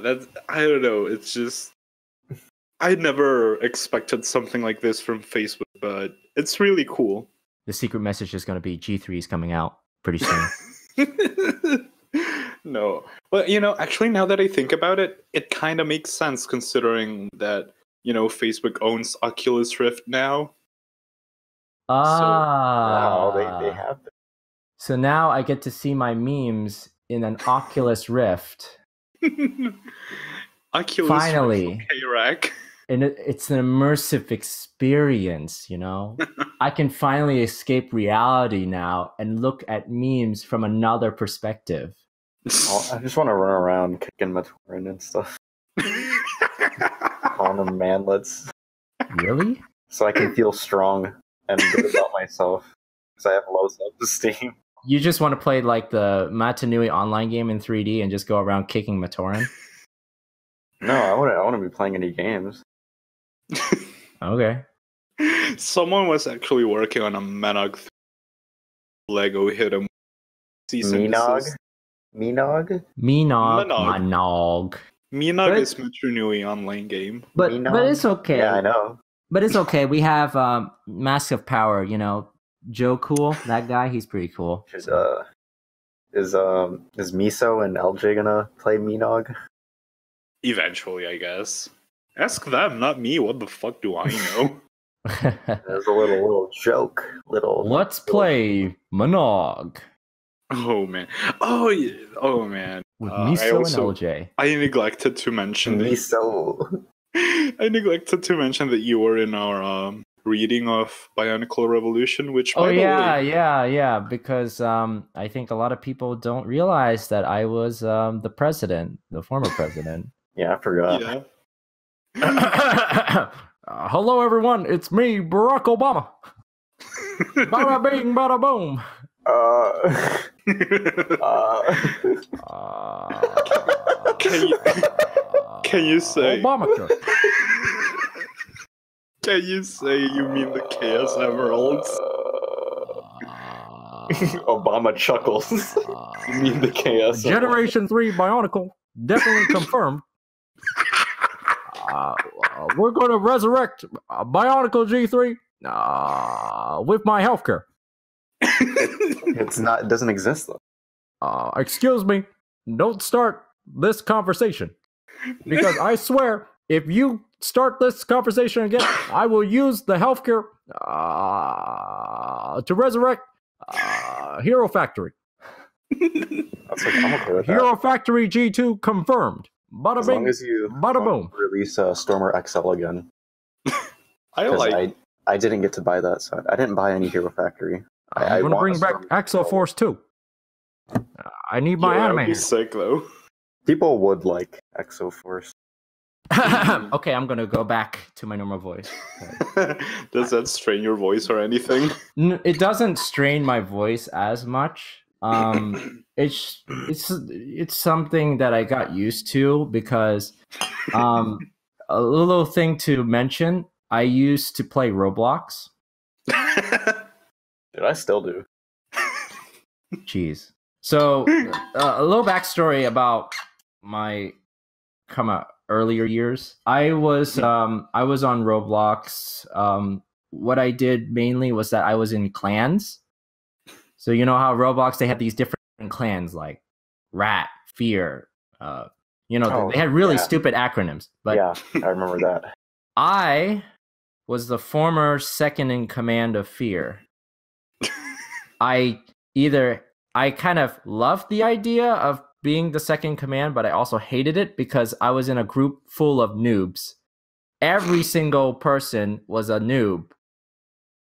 Speaker 1: I don't know. It's just I never expected something like this from Facebook, but it's really cool.
Speaker 3: The secret message is going to be G3 is coming out pretty soon.
Speaker 1: No, but actually, now that I think about it, it kind of makes sense considering that Facebook owns Oculus Rift now.
Speaker 2: Wow, they have them.
Speaker 3: So now I get to see my memes in an Oculus Rift.
Speaker 1: Oculus
Speaker 3: Finally.
Speaker 1: Rift K-Rack.
Speaker 3: And it's an immersive experience, I can finally escape reality now and look at memes from another perspective.
Speaker 2: I just want to run around kicking Matoran and stuff. Calling them manlets.
Speaker 3: Really?
Speaker 2: So I can feel strong and good about myself. Because I have low self-esteem.
Speaker 3: You just want to play like the Matanui online game in 3D and just go around kicking Matoran?
Speaker 2: No, I want to be playing any games.
Speaker 3: Okay.
Speaker 1: Someone was actually working on a Menog Lego hit 'em.
Speaker 2: Menog? Menog?
Speaker 3: Menog.
Speaker 1: Menog is Matanui online game.
Speaker 3: But it's okay.
Speaker 2: Yeah, I know.
Speaker 3: But it's okay. We have Mask of Power, Joe Cool, that guy, he's pretty cool.
Speaker 2: Is Miso and LJ gonna play Menog?
Speaker 1: Eventually, I guess. Ask them, not me. What the fuck do I know?
Speaker 2: There's a little joke.
Speaker 3: Let's play Menog.
Speaker 1: Oh man. Oh yeah. Oh man.
Speaker 3: With Miso and LJ.
Speaker 1: I neglected to mention
Speaker 2: Miso.
Speaker 1: I neglected to mention that you were in our reading of Bionicle Revolution, which
Speaker 3: yeah, because I think a lot of people don't realize that I was the president, the former president.
Speaker 2: Yeah, I forgot.
Speaker 1: Yeah.
Speaker 3: Hello, everyone. It's me, Barack Obama. Bada bing, bada boom.
Speaker 1: Can you say?
Speaker 3: Obamacare.
Speaker 1: Can you say you mean the Chaos Emeralds?
Speaker 2: Obama chuckles. You mean the Chaos
Speaker 3: Generation 3 Bionicle, definitely confirmed. We're going to resurrect Bionicle G3 with my healthcare.
Speaker 2: It doesn't exist though.
Speaker 3: Excuse me, don't start this conversation, because I swear if you start this conversation again, I will use the healthcare to resurrect Hero Factory.
Speaker 2: I'm okay with that.
Speaker 3: Hero Factory G2 confirmed. Bada
Speaker 2: As
Speaker 3: bing,
Speaker 2: long as you
Speaker 3: bada boom.
Speaker 2: Release Stormer XL again.
Speaker 1: I
Speaker 2: didn't get to buy that, so I didn't buy any Hero Factory.
Speaker 3: I'm going to bring back Axel Force 2. I need my
Speaker 1: That'd
Speaker 3: anime.
Speaker 1: be sick though.
Speaker 2: People would like Exo Force.
Speaker 3: Okay, I'm going to go back to my normal voice.
Speaker 1: Does that strain your voice or anything?
Speaker 3: It doesn't strain my voice as much. It's something that I got used to, because a little thing to mention, I used to play Roblox.
Speaker 2: Dude, I still do.
Speaker 3: Jeez. So a little backstory about my earlier years. I was on Roblox. What I did mainly was that I was in clans. So you know how Roblox, they have these different clans like Rat, Fear, You know, they had really stupid acronyms. But
Speaker 2: yeah, I remember that.
Speaker 3: I was the former second in command of Fear. I kind of loved the idea of being the second command, but I also hated it because I was in a group full of noobs. Every single person was a noob.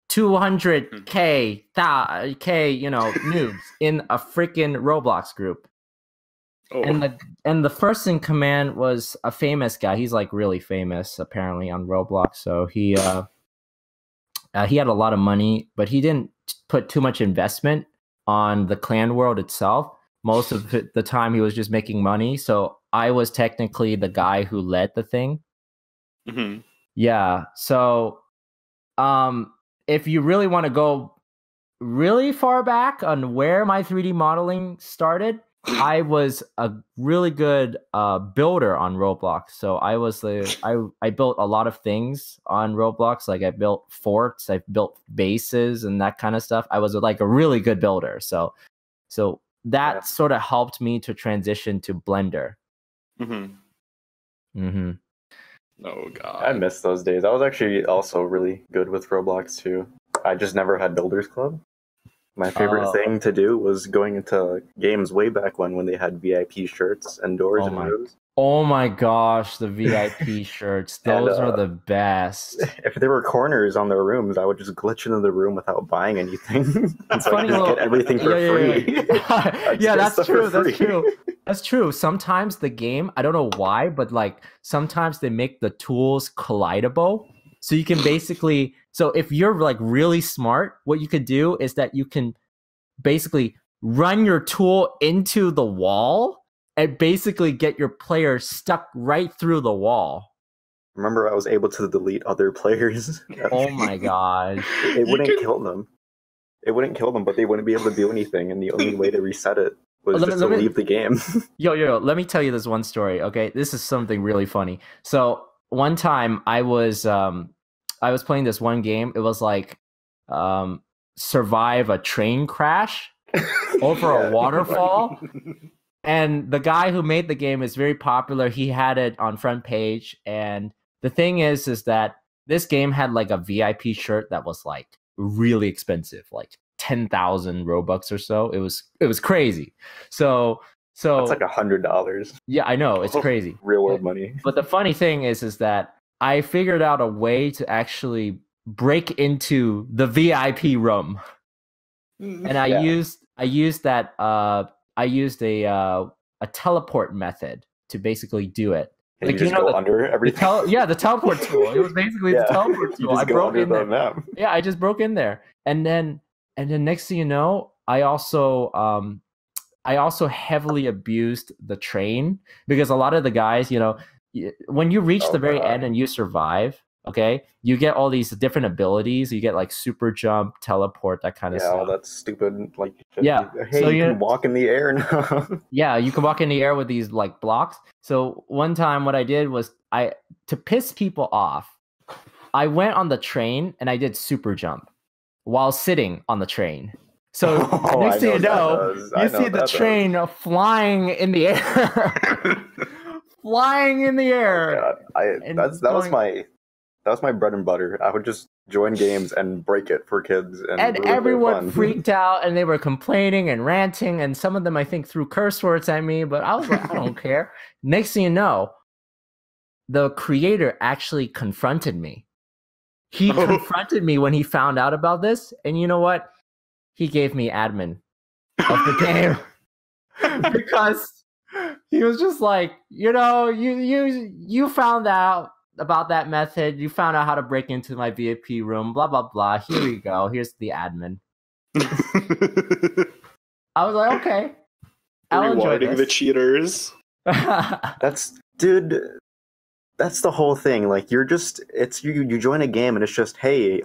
Speaker 3: 200k, noobs in a freaking Roblox group. Oh. And the first in command was a famous guy. He's like really famous apparently on Roblox. So he had a lot of money, but he didn't put too much investment on the clan world itself. Most of the time he was just making money. So I was technically the guy who led the thing.
Speaker 1: Mm-hmm.
Speaker 3: Yeah. So if you really want to go really far back on where my 3D modeling started, I was a really good builder on Roblox. So I built a lot of things on Roblox. Like I built forts, I built bases and that kind of stuff. I was like a really good builder. So that sort of helped me to transition to Blender.
Speaker 1: Oh god,
Speaker 2: I miss those days. I was actually also really good with Roblox too. I just never had Builders Club. My favorite thing to do was going into games way back when they had VIP shirts and doors and rooms.
Speaker 3: Oh my gosh, the VIP shirts. Those are the best.
Speaker 2: If there were corners on their rooms, I would just glitch into the room without buying anything.
Speaker 3: It's funny,
Speaker 2: get everything for free.
Speaker 3: Yeah, that's true. That's true. That's true. Sometimes the game, I don't know why, but like sometimes they make the tools collidable. So you can basically, so if you're like really smart, what you could do is that you can basically run your tool into the wall and basically get your player stuck right through the wall.
Speaker 2: Remember, I was able to delete other players.
Speaker 3: Oh my god.
Speaker 2: It wouldn't kill them. It wouldn't kill them, but they wouldn't be able to do anything, and the only way to reset it was just to leave the game.
Speaker 3: Yo, let me tell you this one story, okay? This is something really funny. So one time I was playing this one game. It was like survive a train crash over a waterfall. And the guy who made the game is very popular. He had it on front page. And the thing is that this game had like a VIP shirt that was like really expensive, like 10,000 Robux or so. It was crazy. So
Speaker 2: that's like $100.
Speaker 3: Yeah, I know, it's crazy.
Speaker 2: Real world money.
Speaker 3: But the funny thing is that I figured out a way to actually break into the VIP room, and I used a teleport method to basically do it.
Speaker 2: Can like, you just go under everything?
Speaker 3: The teleport tool. It was basically the teleport tool. I broke in there.
Speaker 2: Map.
Speaker 3: Yeah, I just broke in there, and then next thing you know, I also heavily abused the train because a lot of the guys, when you reach the very end and you survive, okay, you get all these different abilities. You get like super jump, teleport, that kind of stuff.
Speaker 2: Yeah, all that stupid like.
Speaker 3: Yeah,
Speaker 2: hey, so you can walk in the air now.
Speaker 3: Yeah, you can walk in the air with these like blocks. So one time, what I did was to piss people off, I went on the train and I did super jump while sitting on the train. So next thing you know, you see the train flying in the air. Flying in the air.
Speaker 2: That was my bread and butter. I would just join games and break it for kids,
Speaker 3: and everyone freaked out, and they were complaining and ranting, and some of them I think threw curse words at me, but I was like, I don't care. Next thing you know, the creator actually confronted me. He confronted me when he found out about this, and you know what? He gave me admin of the game because he was just like, you found out about that method. You found out how to break into my VIP room. Blah blah blah. Here we go. Here's the admin. I was like, okay. I'll enjoy this.
Speaker 1: The cheaters.
Speaker 2: That's the whole thing. Like you join a game and it's just, hey,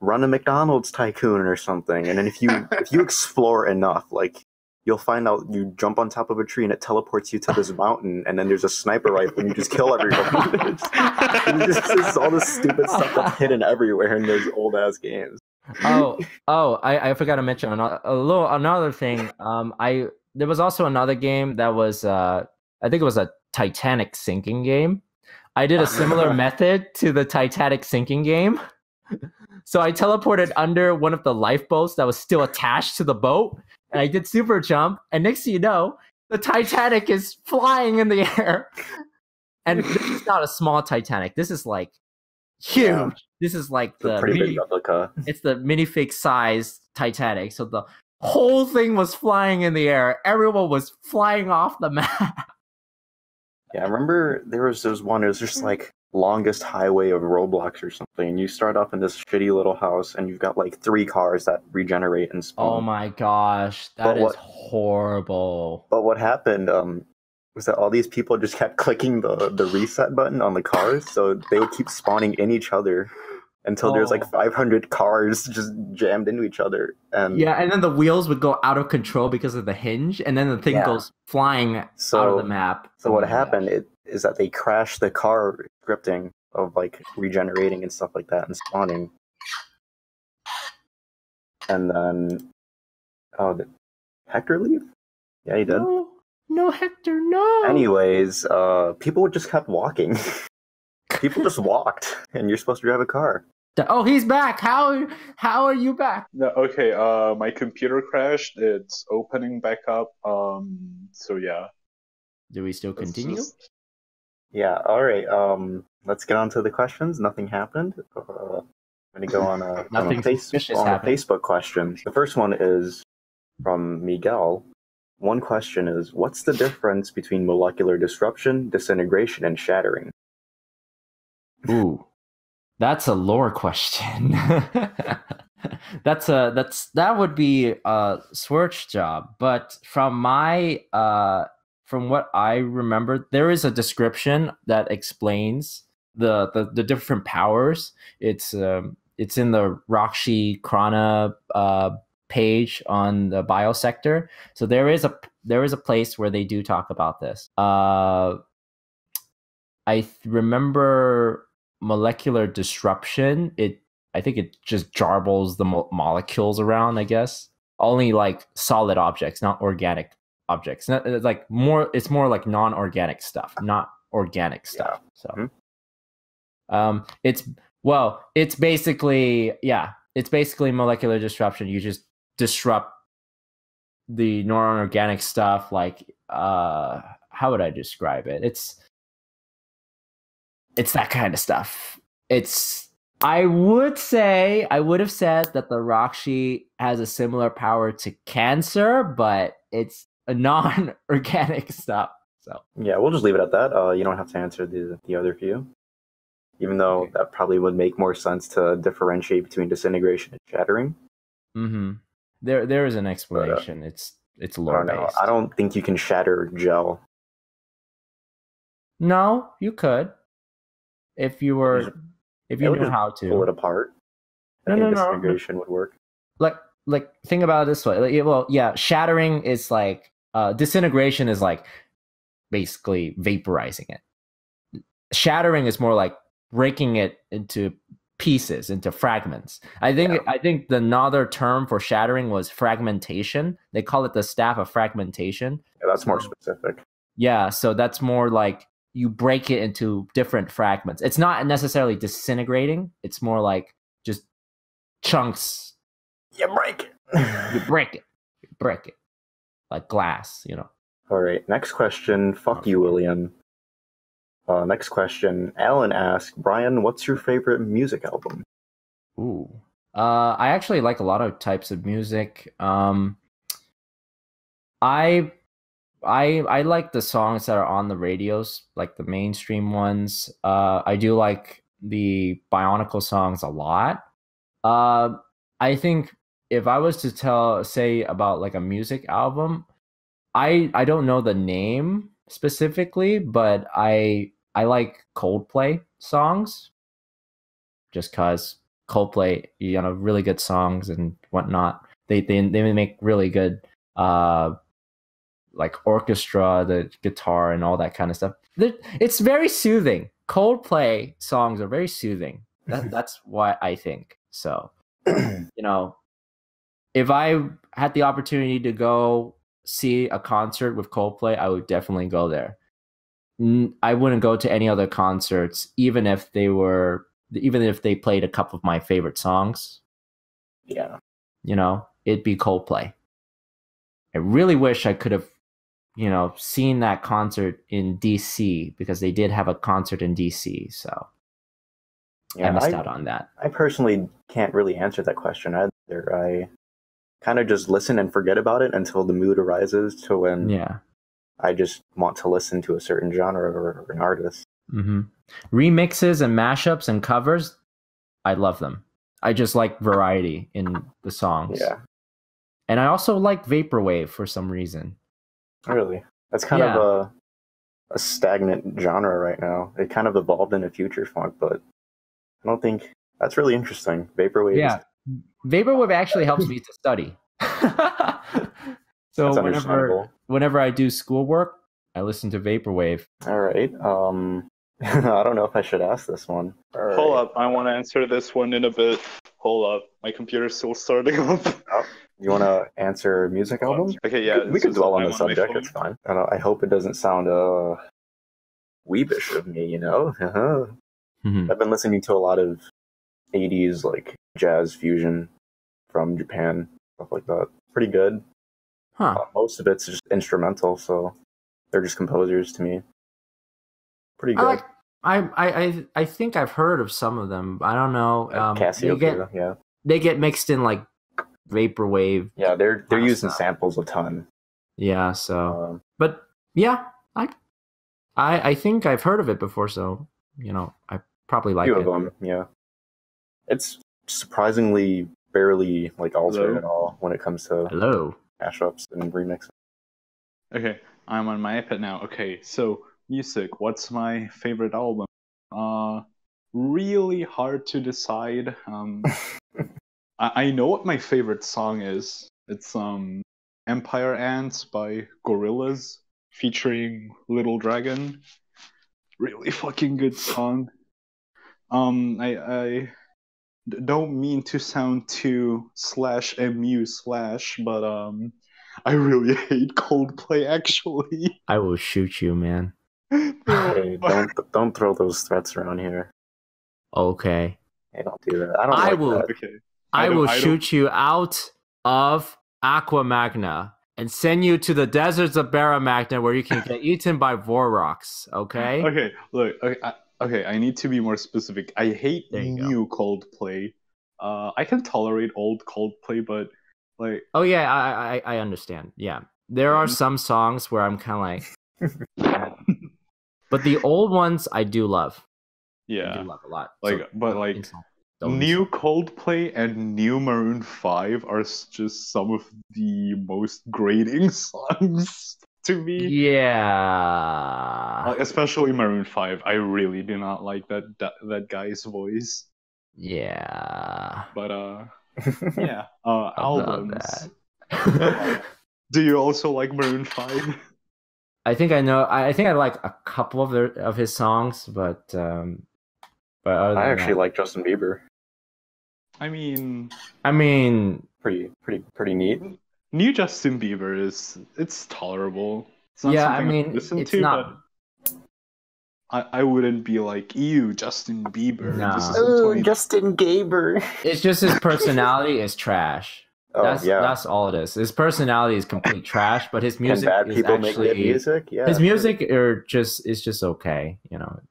Speaker 2: run a McDonald's tycoon or something, and then if you explore enough, like you'll find out you jump on top of a tree and it teleports you to this mountain, and then there's a sniper rifle and you just kill everyone. It's all this stupid stuff that's hidden everywhere in those old ass games.
Speaker 3: I forgot to mention another thing. There was also another game that was I think it was a Titanic sinking game. I did a similar method to the Titanic sinking game. So I teleported under one of the lifeboats that was still attached to the boat, and I did super jump, and next thing you know, the Titanic is flying in the air. And this is not a small Titanic. This is like huge. Yeah. This is like
Speaker 2: it's a pretty big replica.
Speaker 3: It's the minifig size Titanic. So the whole thing was flying in the air. Everyone was flying off the map.
Speaker 2: Yeah, I remember there was one. It was just like longest highway of Roblox or something. And you start off in this shitty little house, and you've got like 3 cars that regenerate and spawn.
Speaker 3: Oh my gosh, that is horrible.
Speaker 2: But what happened was that all these people just kept clicking the reset button on the cars, so they would keep spawning in each other until there's like 500 cars just jammed into each other. And
Speaker 3: yeah, and then the wheels would go out of control because of the hinge, and then the thing goes flying out of the map.
Speaker 2: So what happened is that they crashed the car scripting of like regenerating and stuff like that and spawning. And then, did Hector leave? Yeah, he did.
Speaker 3: No, Hector, no.
Speaker 2: Anyways, people just kept walking. People just walked, and you're supposed to drive a car.
Speaker 3: Oh, he's back. How are you back?
Speaker 1: No, okay, my computer crashed. It's opening back up. So yeah.
Speaker 3: Do we still continue?
Speaker 2: Yeah, all right. Let's get on to the questions. Nothing happened. I'm going to go on a Facebook question. The first one is from Miguel. One question is, what's the difference between molecular disruption, disintegration, and shattering?
Speaker 3: Ooh, that's a lore question. that would be a Swirch job. But from what I remember, there is a description that explains the different powers. It's in the Rahkshi Krana page on the biosector. So there is a place where they do talk about this. I remember molecular disruption. I think it just jarbles the molecules around, I guess. Only like solid objects, not organic objects. It's like it's more like non-organic stuff, not organic stuff.
Speaker 2: Yeah.
Speaker 3: So it's basically molecular disruption. You just disrupt the non-organic stuff, like how would I describe it? It's that kind of stuff. I would have said that the Rahkshi has a similar power to cancer, but it's a non-organic stuff. So
Speaker 2: yeah, we'll just leave it at that. You don't have to answer the other few, even though that probably would make more sense to differentiate between disintegration and shattering.
Speaker 3: Mm-hmm. There is an explanation. But, it's lore based.
Speaker 2: I don't think you can shatter gel.
Speaker 3: No, you could. If you knew how to
Speaker 2: pull it apart. Disintegration would work.
Speaker 3: Like think about it this way. Shattering is like disintegration is like basically vaporizing it. Shattering is more like breaking it into pieces, into fragments. I think the another term for shattering was fragmentation. They call it the staff of fragmentation.
Speaker 2: Yeah, that's more specific.
Speaker 3: Yeah, so that's more like you break it into different fragments. It's not necessarily disintegrating. It's more like just chunks.
Speaker 2: You break it.
Speaker 3: You break it. Like glass,
Speaker 2: All right, next question. Fuck you, William. Next question. Alan asked, Brian, what's your favorite music album?
Speaker 3: Ooh. I actually like a lot of types of music. I like the songs that are on the radios, like the mainstream ones. I do like the Bionicle songs a lot. I think if I was to say about like a music album, I don't know the name specifically, but I like Coldplay songs just because Coldplay, really good songs and whatnot. They make really good like orchestra, the guitar and all that kind of stuff. It's very soothing. Coldplay songs are very soothing. That's why I think so. If I had the opportunity to go see a concert with Coldplay, I would definitely go there. I wouldn't go to any other concerts, even if they played a couple of my favorite songs.
Speaker 2: Yeah.
Speaker 3: You know, it'd be Coldplay. I really wish I could have, seen that concert in DC, because they did have a concert in DC. So I missed out on that.
Speaker 2: I personally can't really answer that question either. I kind of just listen and forget about it until the mood arises to when I just want to listen to a certain genre or an artist.
Speaker 3: Mm-hmm. Remixes and mashups and covers, I love them. I just like variety in the songs.
Speaker 2: Yeah.
Speaker 3: And I also like vaporwave for some reason.
Speaker 2: Really? That's kind of a stagnant genre right now. It kind of evolved into future funk, but I don't think that's really interesting. Vaporwave.
Speaker 3: Yeah. Vaporwave actually helps me to study. So whenever I do schoolwork, I listen to vaporwave.
Speaker 2: All right. I don't know if I should ask this one. Right.
Speaker 1: Hold up, I want to answer this one in a bit. Hold up, my computer's still starting up.
Speaker 2: Oh, you want to answer music albums?
Speaker 1: Okay, yeah.
Speaker 2: We can dwell on the subject. It's fine. I hope it doesn't sound weebish of me. Mm-hmm. I've been listening to a lot of 80s like jazz fusion from Japan, stuff like that. Pretty good.
Speaker 3: Huh.
Speaker 2: Most of it's just instrumental, so they're just composers to me. Pretty good.
Speaker 3: I think I've heard of some of them. I don't know.
Speaker 2: Casio,
Speaker 3: they get mixed in like vaporwave.
Speaker 2: Yeah, they're using samples a ton.
Speaker 3: Yeah. So, but yeah, I think I've heard of it before. So I probably like it.
Speaker 2: A few of them. Yeah, it's surprisingly barely like altered at all when it comes to mashups and remixing.
Speaker 1: Okay, I'm on my iPad now. Okay, so music. What's my favorite album? Really hard to decide. I know what my favorite song is. It's Empire Ants by Gorillaz featuring Little Dragon. Really fucking good song. I don't mean to sound too /MU/ but I really hate Coldplay actually.
Speaker 3: I will shoot you, man.
Speaker 2: Hey, don't throw those threats around here.
Speaker 3: Okay.
Speaker 2: Hey, don't do that. I will. That.
Speaker 1: Okay.
Speaker 3: I will shoot you out of Aqua Magna and send you to the deserts of Barra Magna, where you can get eaten by Vorrox. Okay.
Speaker 1: Okay. Look. Okay. I need to be more specific. I hate new Coldplay. I can tolerate old Coldplay, but like.
Speaker 3: Oh yeah, I understand. Yeah, there are some songs where I'm kind of like. But the old ones I do love.
Speaker 1: Yeah.
Speaker 3: I do love a lot.
Speaker 1: Like, so, but like, new Coldplay and new Maroon 5 are just some of the most grating songs to me.
Speaker 3: Yeah.
Speaker 1: Like, especially Maroon 5. I really do not like that guy's voice.
Speaker 3: Yeah.
Speaker 1: But yeah. Albums. Do you also like Maroon 5?
Speaker 3: I think I know. I think I like a couple of his songs, but
Speaker 2: I actually like Justin Bieber.
Speaker 1: I mean,
Speaker 2: pretty neat.
Speaker 1: New Justin Bieber it's tolerable. It's
Speaker 3: not it's not.
Speaker 1: But I wouldn't be like, ew, Justin Bieber.
Speaker 2: No. Justin Bieber.
Speaker 3: It's just his personality is trash. That's all it is. His personality is complete trash, but his music is actually
Speaker 2: make music. Yeah,
Speaker 3: his music is just okay.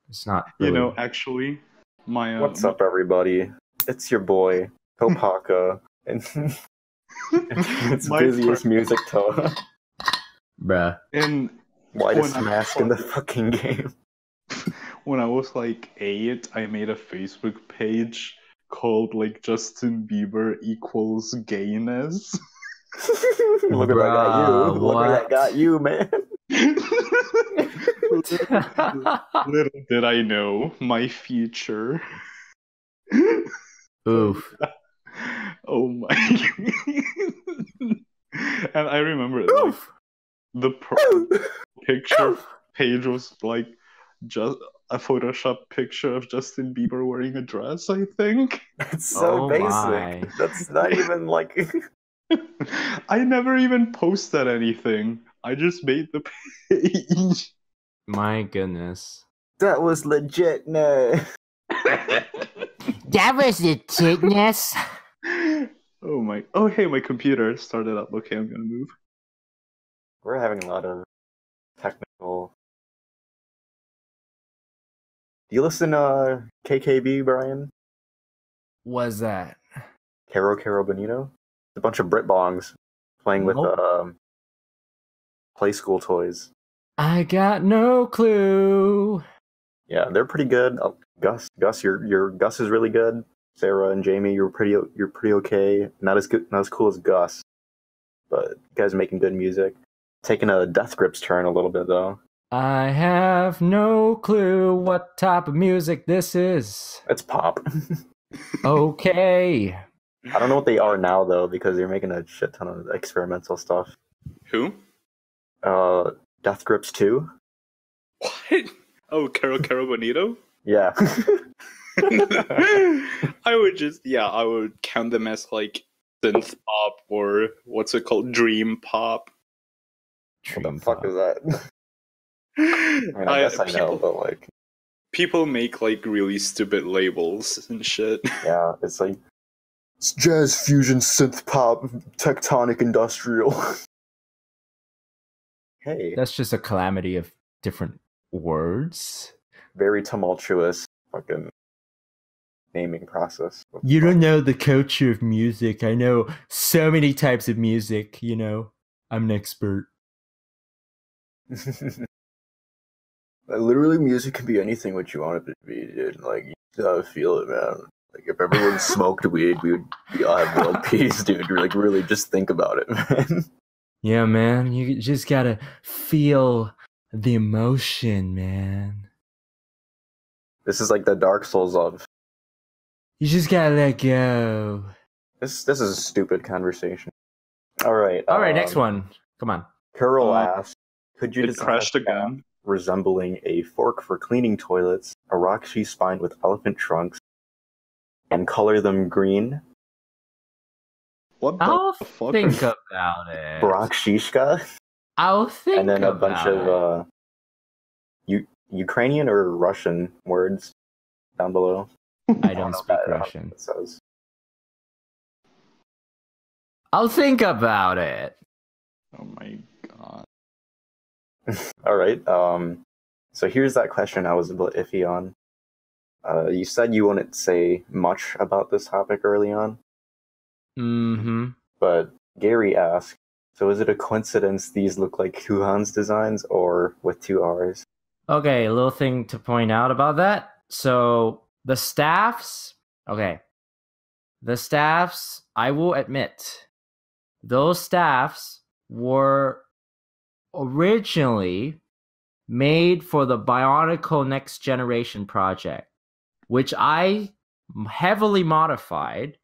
Speaker 3: It's not. Really...
Speaker 1: actually, my
Speaker 2: what's up, everybody? It's your boy Kopaka, and it's busiest music toe,
Speaker 3: bruh,
Speaker 1: and
Speaker 2: whitest mask in the fucking game.
Speaker 1: When I was like 8, I made a Facebook page called like Justin Bieber equals gayness.
Speaker 2: Look at that got you. Look at that got you, man.
Speaker 1: Little did I know my future.
Speaker 3: Oof.
Speaker 1: Oh my. And I remember like the picture page was like just a Photoshop picture of Justin Bieber wearing a dress, I think.
Speaker 2: That's so basic. My. That's not even like...
Speaker 1: I never even posted anything. I just made the page.
Speaker 3: My goodness.
Speaker 2: That was legit, no.
Speaker 3: That was legitness.
Speaker 1: Oh my! Oh hey, my computer started up. Okay, I'm gonna move.
Speaker 2: We're having a lot of technical. Do you listen to KKB, Brian?
Speaker 3: Was that?
Speaker 2: Caro Bonito? It's a bunch of Brit bongs playing with play school toys.
Speaker 3: I got no clue.
Speaker 2: Yeah, they're pretty good. Gus, your Gus is really good. Sarah and Jamie, you're pretty okay. Not as cool as Gus, but you guys are making good music. Taking a Death Grips turn a little bit though.
Speaker 3: I have no clue what type of music this is.
Speaker 2: It's pop.
Speaker 3: Okay.
Speaker 2: I don't know what they are now though, because they're making a shit ton of experimental stuff.
Speaker 1: Who?
Speaker 2: Death Grips 2.
Speaker 1: What? Oh, Caro Bonito?
Speaker 2: Yeah.
Speaker 1: I would count them as like synth pop or what's it called? Dream pop.
Speaker 2: What the fuck is that? I guess I know, but like
Speaker 1: people make like really stupid labels and shit.
Speaker 2: Yeah, it's like it's jazz fusion synth pop tectonic industrial. Hey.
Speaker 3: That's just a calamity of different words.
Speaker 2: Very tumultuous fucking naming process.
Speaker 3: You don't know the culture of music. I know so many types of music, you know. I'm an expert.
Speaker 2: Literally, music can be anything what you want it to be, dude. Like, you just gotta feel it, man. Like, if everyone smoked weed, we would all have world peace, dude. Like, really, just think about it, man.
Speaker 3: Yeah, man. You just gotta feel the emotion, man.
Speaker 2: This is like the Dark Souls of.
Speaker 3: You just gotta let go.
Speaker 2: This is a stupid conversation. All right.
Speaker 3: Next one. Come on.
Speaker 2: Curl asks, could you
Speaker 1: It
Speaker 2: design
Speaker 1: crashed
Speaker 2: a
Speaker 1: again.
Speaker 2: staff resembling a fork for cleaning toilets, a Rahkshi spine with elephant trunks, and color them green?
Speaker 1: What the
Speaker 3: I'll
Speaker 1: fuck?
Speaker 3: think about it.
Speaker 2: Brakshishka?
Speaker 3: I'll think
Speaker 2: And then a
Speaker 3: about
Speaker 2: bunch of Ukrainian or Russian words down below.
Speaker 3: I don't speak Russian.
Speaker 2: It says.
Speaker 3: I'll think about it.
Speaker 1: Oh my god.
Speaker 2: All right. So here's that question I was a bit iffy on. You said you wouldn't say much about this topic early on.
Speaker 3: Mm-hmm.
Speaker 2: But Gary asked, so is it a coincidence these look like Kuhan's designs or with 2 R's?
Speaker 3: Okay, a little thing to point out about that. So the staffs, I will admit, those staffs were originally made for the Bionicle Next Generation project, which I heavily modified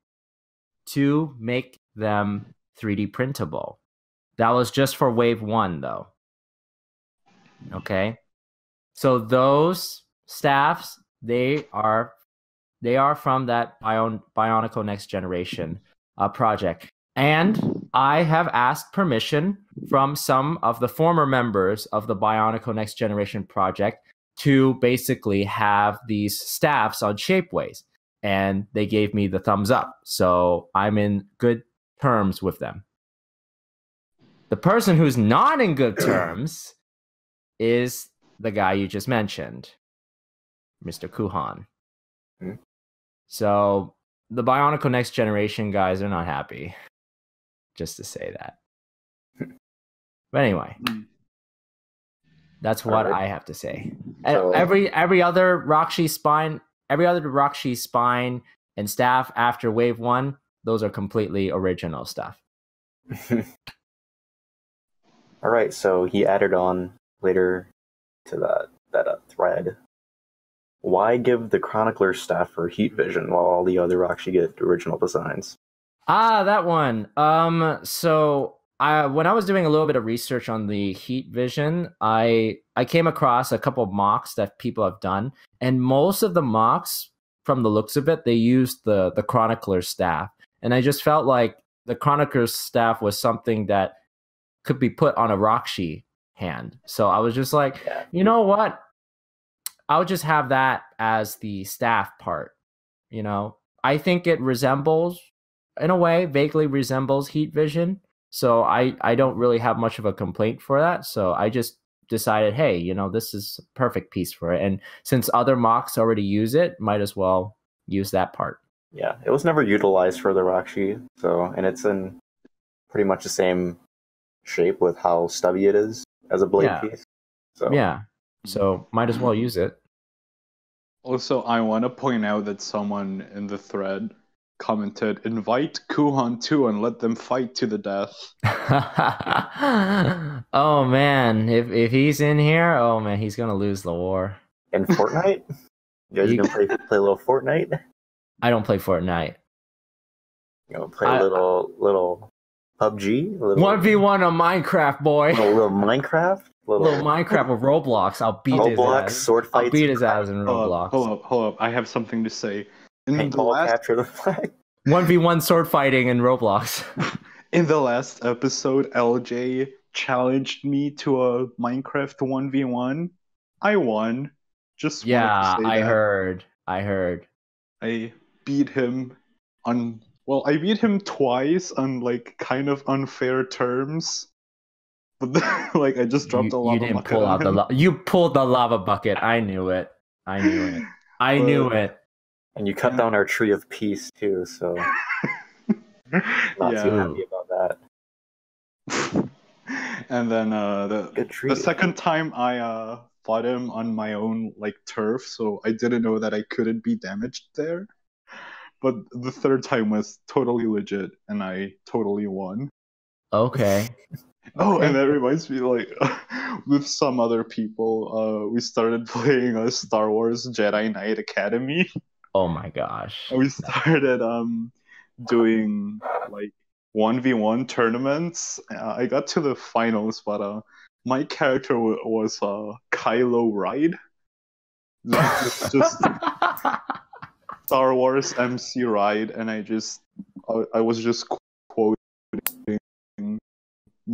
Speaker 3: to make them 3D printable. That was just for wave 1 though. Okay. So those staffs, they are from that Bionicle Next Generation project. And I have asked permission from some of the former members of the Bionicle Next Generation project to basically have these staffs on Shapeways. And they gave me the thumbs up. So I'm in good terms with them. The person who's not in good terms is the guy you just mentioned, Mr. Kuhan.
Speaker 2: Hmm?
Speaker 3: So the Bionicle Next Generation guys are not happy. Just to say that. But anyway, that's what I have to say.
Speaker 2: So,
Speaker 3: every other Rahkshi spine, and staff after wave 1, those are completely original stuff.
Speaker 2: all right, so he added on later to that thread. Why give the Chronicler staff for heat vision while all the other Rahkshi get original designs?
Speaker 3: That one. So when I was doing a little bit of research on the heat vision, I came across a couple of mocks that people have done, and most of the mocks, from the looks of it, they used the Chronicler staff, and I just felt like the Chronicler staff was something that could be put on a Rahkshi hand. So I was just like,
Speaker 2: Yeah.
Speaker 3: you know what? I would just have that as the staff part. You know, I think it resembles, in a way, vaguely resembles heat vision. So I don't really have much of a complaint for that. So I just decided, hey, you know, this is a perfect piece for it. And since other mocks already use it, might as well use that part.
Speaker 2: Yeah, it was never utilized for the Rahkshi, so, and it's in pretty much the same shape with how stubby it is as a blade piece. So
Speaker 3: yeah, so might as well use it.
Speaker 1: Also, I want to point out that someone in the thread commented, invite Kuhan too and let them fight to the death.
Speaker 3: Oh man, if he's in here, oh man, he's gonna lose the war.
Speaker 2: in Fortnite? You guys gonna play a little Fortnite?
Speaker 3: I don't play Fortnite.
Speaker 2: You know, play a little PUBG?
Speaker 3: 1v1 on Minecraft, boy.
Speaker 2: Little Minecraft?
Speaker 3: Little Minecraft with Roblox. I'll beat his ass.
Speaker 2: Sword fights.
Speaker 3: I'll beat his ass in Roblox.
Speaker 1: Hold up. I have something to say.
Speaker 2: Capture the flag.
Speaker 3: 1v1 sword fighting in Roblox.
Speaker 1: In the last episode, LJ challenged me to a Minecraft 1v1. I won. Just
Speaker 3: yeah,
Speaker 1: wanted to say
Speaker 3: I
Speaker 1: that.
Speaker 3: heard.
Speaker 1: I beat him on. Well, I beat him twice on like kind of unfair terms. But then, like I just dropped a lava
Speaker 3: You didn't
Speaker 1: bucket
Speaker 3: pull
Speaker 1: on
Speaker 3: out
Speaker 1: him.
Speaker 3: you pulled the lava bucket. I knew it. I knew it.
Speaker 2: And you cut down our tree of peace too, so not too happy about that.
Speaker 1: And then the second time I fought him on my own like turf, so I didn't know that I couldn't be damaged there. But the third time was totally legit, and I totally won.
Speaker 3: Okay.
Speaker 1: Oh, and that reminds me, like, with some other people, we started playing Star Wars Jedi Knight Academy.
Speaker 3: Oh my gosh.
Speaker 1: We started doing like 1v1 tournaments. I got to the finals, but my character was Kylo Ride. Just Star Wars MC Ride, and I was just quoting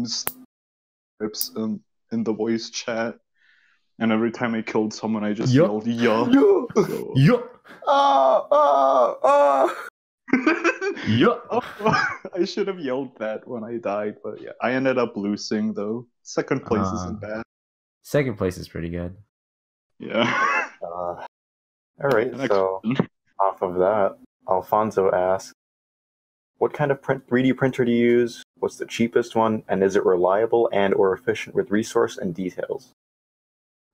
Speaker 1: scripts in the voice chat, and every time I killed someone, I just yelled "yeah." I should have yelled that when I died, but yeah, I ended up losing though. Second place isn't bad.
Speaker 3: Second place is pretty good.
Speaker 1: Yeah.
Speaker 2: All right, so off of that, Alfonso asks, what kind of 3D printer do you use? What's the cheapest one? And is it reliable and or efficient with resource and details?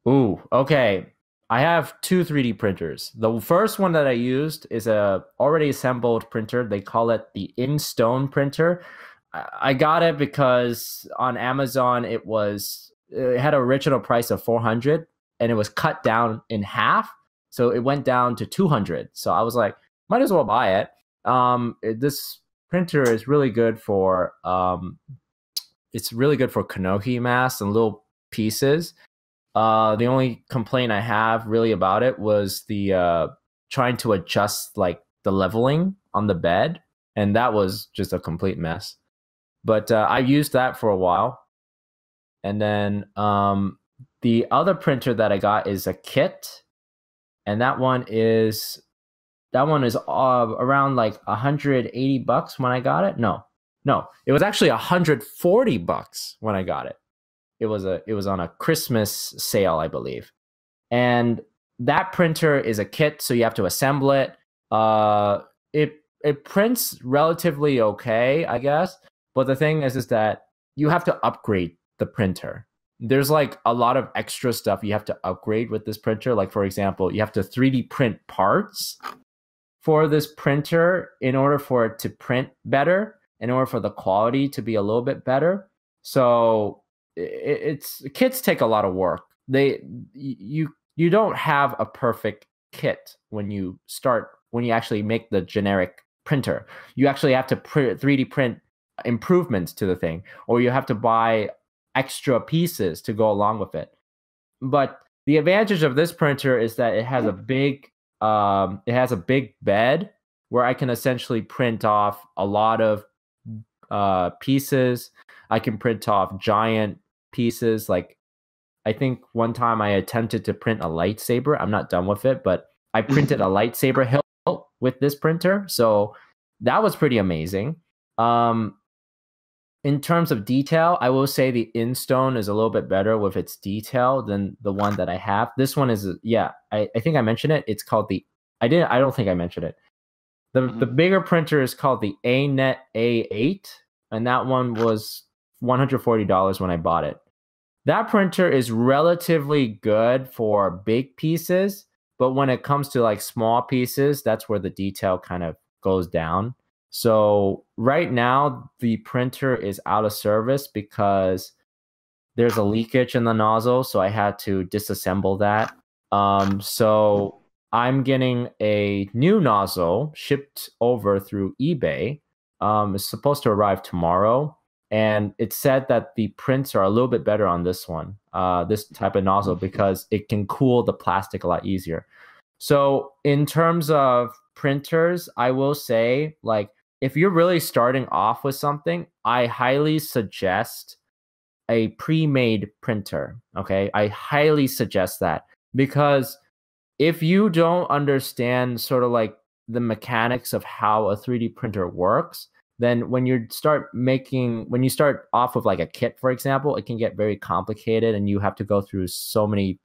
Speaker 3: Ooh, okay. I have two 3D printers. The first one that I used is a already assembled printer. They call it the in-stone printer. I got it because on Amazon it had an original price of $400 and it was cut down in half. So it went down to $200. So I was like, might as well buy it. This printer is really good for Kanohi masks and little pieces. The only complaint I have really about it was the trying to adjust like the leveling on the bed, and that was just a complete mess. But I used that for a while, and then the other printer that I got is a kit, and that one is around like $180 when I got it. No, it was actually $140 when I got it. It was on a Christmas sale, I believe. And that printer is a kit, so you have to assemble it. It prints relatively okay, I guess. But the thing is that you have to upgrade the printer. There's like a lot of extra stuff you have to upgrade with this printer. Like, for example, you have to 3D print parts for this printer in order for it to print better, in order for the quality to be a little bit better. So kits take a lot of work. You don't have a perfect kit when you actually make the generic printer. You actually have to 3D print improvements to the thing, or you have to buy extra pieces to go along with it. But the advantage of this printer is that it has a big bed where I can essentially print off a lot of pieces. I can print off giant pieces, like I think one time I attempted to print a lightsaber. I'm not done with it, but I printed a lightsaber hilt with this printer. So that was pretty amazing. In terms of detail, I will say the InStone is a little bit better with its detail than the one that I have. This one is, I think I mentioned it. It's called I don't think I mentioned it. The bigger printer is called the ANET A8, and that one was $140 when I bought it. That printer is relatively good for big pieces, but when it comes to like small pieces, that's where the detail kind of goes down. So right now, the printer is out of service because there's a leakage in the nozzle, so I had to disassemble that. So I'm getting a new nozzle shipped over through eBay. It's supposed to arrive tomorrow. And it said that the prints are a little bit better on this one, this type of nozzle, because it can cool the plastic a lot easier. So in terms of printers, I will say, like, if you're really starting off with something, I highly suggest a pre-made printer. Okay, I highly suggest that, because if you don't understand sort of like the mechanics of how a 3D printer works, then when you start off with like a kit, for example, it can get very complicated and you have to go through so many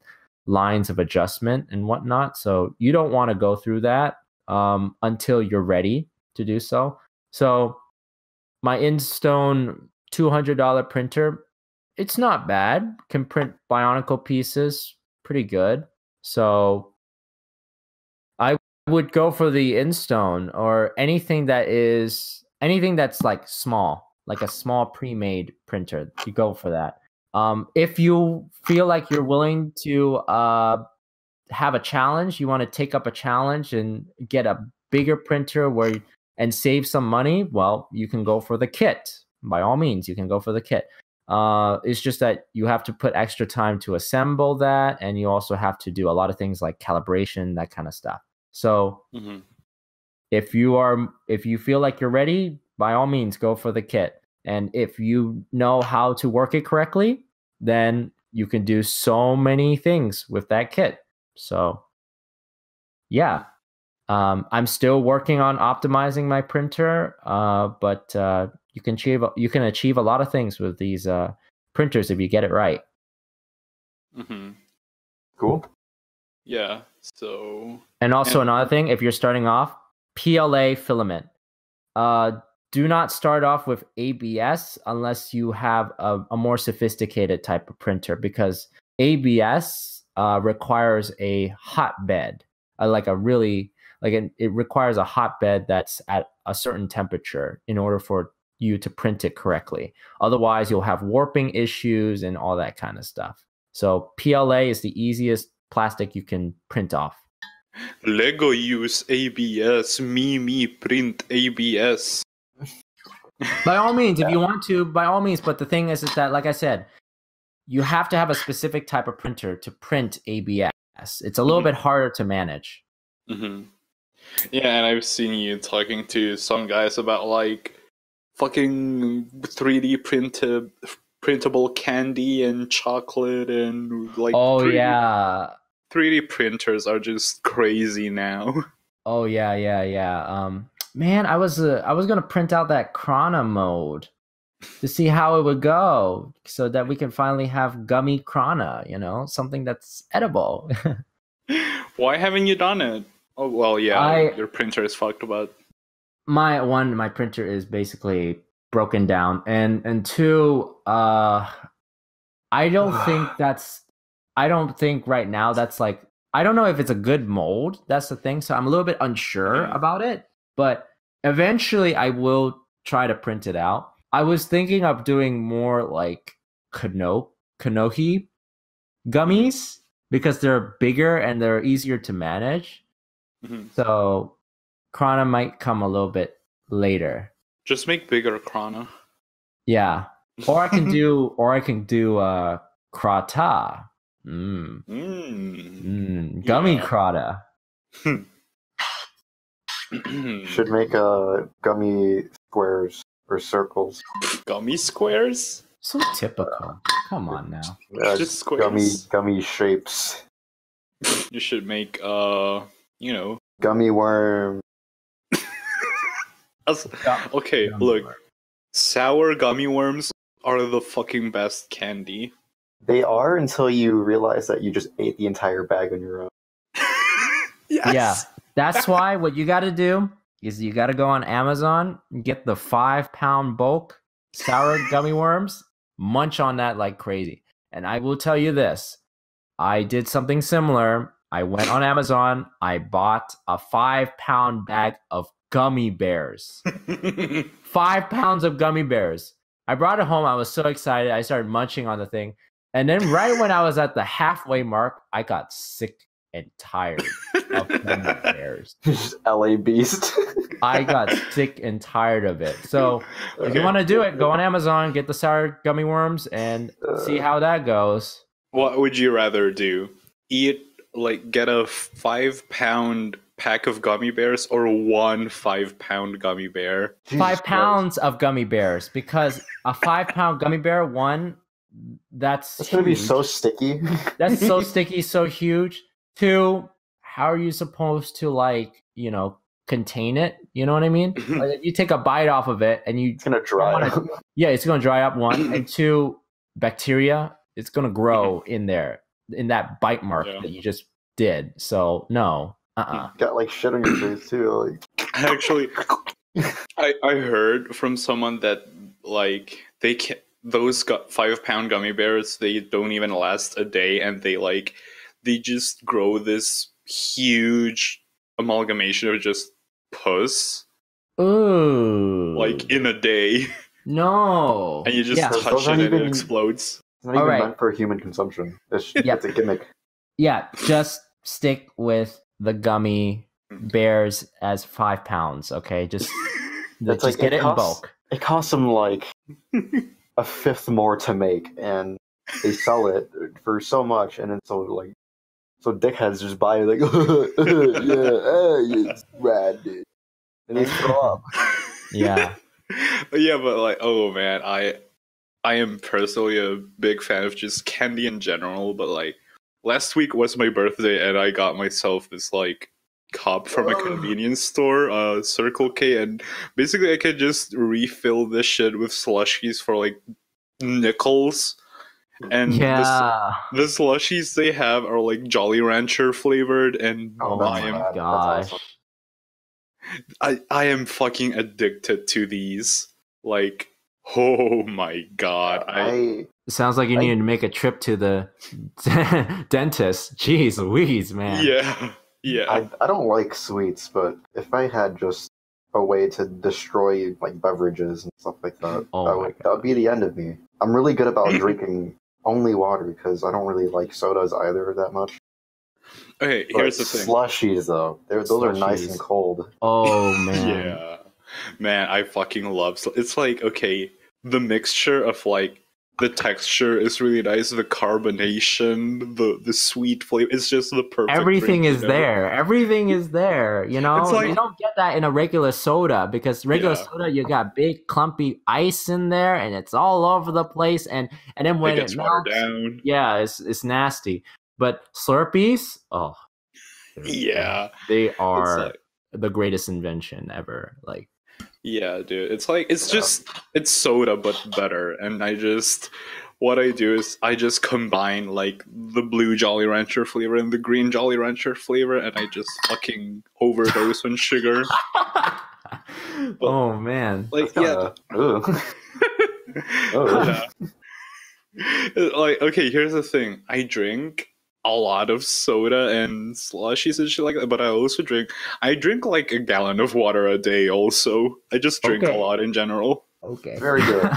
Speaker 3: lines of adjustment and whatnot. So you don't want to go through that until you're ready to do so. So my InStone $200 printer, it's not bad. Can print Bionicle pieces pretty good. So I would go for the InStone or anything that's like small, like a small pre-made printer. You go for that. If you feel like you're willing to have a challenge, you want to take up a challenge and get a bigger printer and save some money, well, you can go for the kit. By all means, you can go for the kit. It's just that you have to put extra time to assemble that, and you also have to do a lot of things like calibration, that kind of stuff. So if you feel like you're ready, by all means, go for the kit. And if you know how to work it correctly, then you can do so many things with that kit. So yeah, I'm still working on optimizing my printer, but you can achieve a lot of things with these printers if you get it right.
Speaker 2: Cool.
Speaker 1: Yeah. So.
Speaker 3: And also another thing, if you're starting off, PLA filament. Do not start off with ABS unless you have a more sophisticated type of printer, because ABS requires a hotbed, it requires a hotbed that's at a certain temperature in order for you to print it correctly. Otherwise, you'll have warping issues and all that kind of stuff. So PLA is the easiest plastic you can print off.
Speaker 1: Lego use ABS. Me print ABS.
Speaker 3: By all means, if you want to, by all means. But the thing is that, like I said, you have to have a specific type of printer to print ABS. It's a little bit harder to manage.
Speaker 1: Yeah, and I've seen you talking to some guys about like fucking 3D printable candy and chocolate and like.
Speaker 3: Oh 3D,
Speaker 1: 3D printers are just crazy now.
Speaker 3: Oh yeah. Man, I was gonna print out that Krana mode to see how it would go, so that we can finally have gummy Krana, something that's edible.
Speaker 1: Why haven't you done it? Oh well, yeah, your printer is fucked about.
Speaker 3: My printer is basically broken down, and two, I don't think right now that's like, I don't know if it's a good mold. That's the thing. So I'm a little bit unsure about it, but eventually I will try to print it out. I was thinking of doing more like Kanohi gummies, because they're bigger and they're easier to manage. So Krana might come a little bit later.
Speaker 1: Just make bigger Krana.
Speaker 3: Yeah. Or I can do Krata. Gummy Krata.
Speaker 2: Should make gummy squares or circles.
Speaker 1: Gummy squares?
Speaker 3: So typical. Come on now.
Speaker 1: Just squares.
Speaker 2: Gummy shapes.
Speaker 1: You should make
Speaker 2: Gummy worm.
Speaker 1: Okay, look. Sour gummy worms are the fucking best candy.
Speaker 2: They are until you realize that you just ate the entire bag on your own.
Speaker 1: Yes.
Speaker 3: Yeah, that's why what you got to do is you got to go on Amazon and get the 5-pound bulk sour gummy worms, munch on that like crazy. And I will tell you this, I did something similar. I went on Amazon, I bought a 5-pound bag of gummy bears. 5 pounds of gummy bears. I brought it home. I was so excited. I started munching on the thing. And then right when I was at the halfway mark, I got sick and tired of gummy bears.
Speaker 2: Just LA Beast.
Speaker 3: I got sick and tired of it. So if you want to do it, go on Amazon, get the sour gummy worms, and see how that goes.
Speaker 1: What would you rather do? Get a 5-pound pack of gummy bears or 1 5-pound gummy bear?
Speaker 3: 5 pounds of gummy bears, because a 5-pound gummy bear, that's
Speaker 2: gonna be so sticky.
Speaker 3: That's so sticky, so huge. 2, how are you supposed to contain it? You know what I mean? Like, if you take a bite off of it and
Speaker 2: it's gonna dry up.
Speaker 3: Yeah, it's gonna dry up, 1, and 2, bacteria, it's gonna grow in there, in that bite mark that you just did. So no.
Speaker 2: Got like shit on your face too. Like.
Speaker 1: Actually, I heard from someone that those 5-pound gummy bears, they don't even last a day, and they just grow this huge amalgamation of just puss.
Speaker 3: Ooh.
Speaker 1: Like in a day.
Speaker 3: No.
Speaker 1: And you just touch it and it explodes.
Speaker 2: It's not even meant for human consumption. It's a gimmick.
Speaker 3: Yeah, just stick with the gummy bears as 5 pounds, okay? Just get it in bulk.
Speaker 2: It costs them like a fifth more to make, and they sell it for so much, and then so dickheads just buy it it's rad, dude. And they throw up.
Speaker 3: Yeah.
Speaker 1: Yeah, but oh man, I am personally a big fan of just candy in general, but last week was my birthday and I got myself this cup from a convenience store, Circle K, and basically I could just refill this shit with slushies for nickels. And the slushies they have are Jolly Rancher flavored, and
Speaker 3: my gosh.
Speaker 2: Awesome.
Speaker 1: I am fucking addicted to these. Oh my god.
Speaker 3: It sounds like you needed to make a trip to the dentist. Jeez Louise, man.
Speaker 1: Yeah.
Speaker 2: I don't like sweets, but if I had just a way to destroy beverages and stuff like that, that would be the end of me. I'm really good about drinking only water because I don't really like sodas either that much.
Speaker 1: Okay, here's the thing.
Speaker 2: Slushies though, those are nice and cold.
Speaker 3: Oh man.
Speaker 1: Yeah. Man, I fucking love it's okay, the mixture of the texture is really nice, the carbonation, the sweet flavor, it's just the perfect
Speaker 3: everything
Speaker 1: drink,
Speaker 3: is there. Everything is there, you know? You don't get that in a regular soda, because regular soda you got big clumpy ice in there and it's all over the place, and then when it melts down. Yeah, it's nasty. But Slurpees, they are the greatest invention ever.
Speaker 1: Yeah, dude. It's soda but better. And what I do is I just combine the blue Jolly Rancher flavor and the green Jolly Rancher flavor, and I just fucking overdose on sugar.
Speaker 3: Oh man.
Speaker 1: Okay, here's the thing. I drink a lot of soda and slushies and shit like that, but I drink a gallon of water a day also. I just drink a lot in general.
Speaker 3: Okay.
Speaker 2: Very good.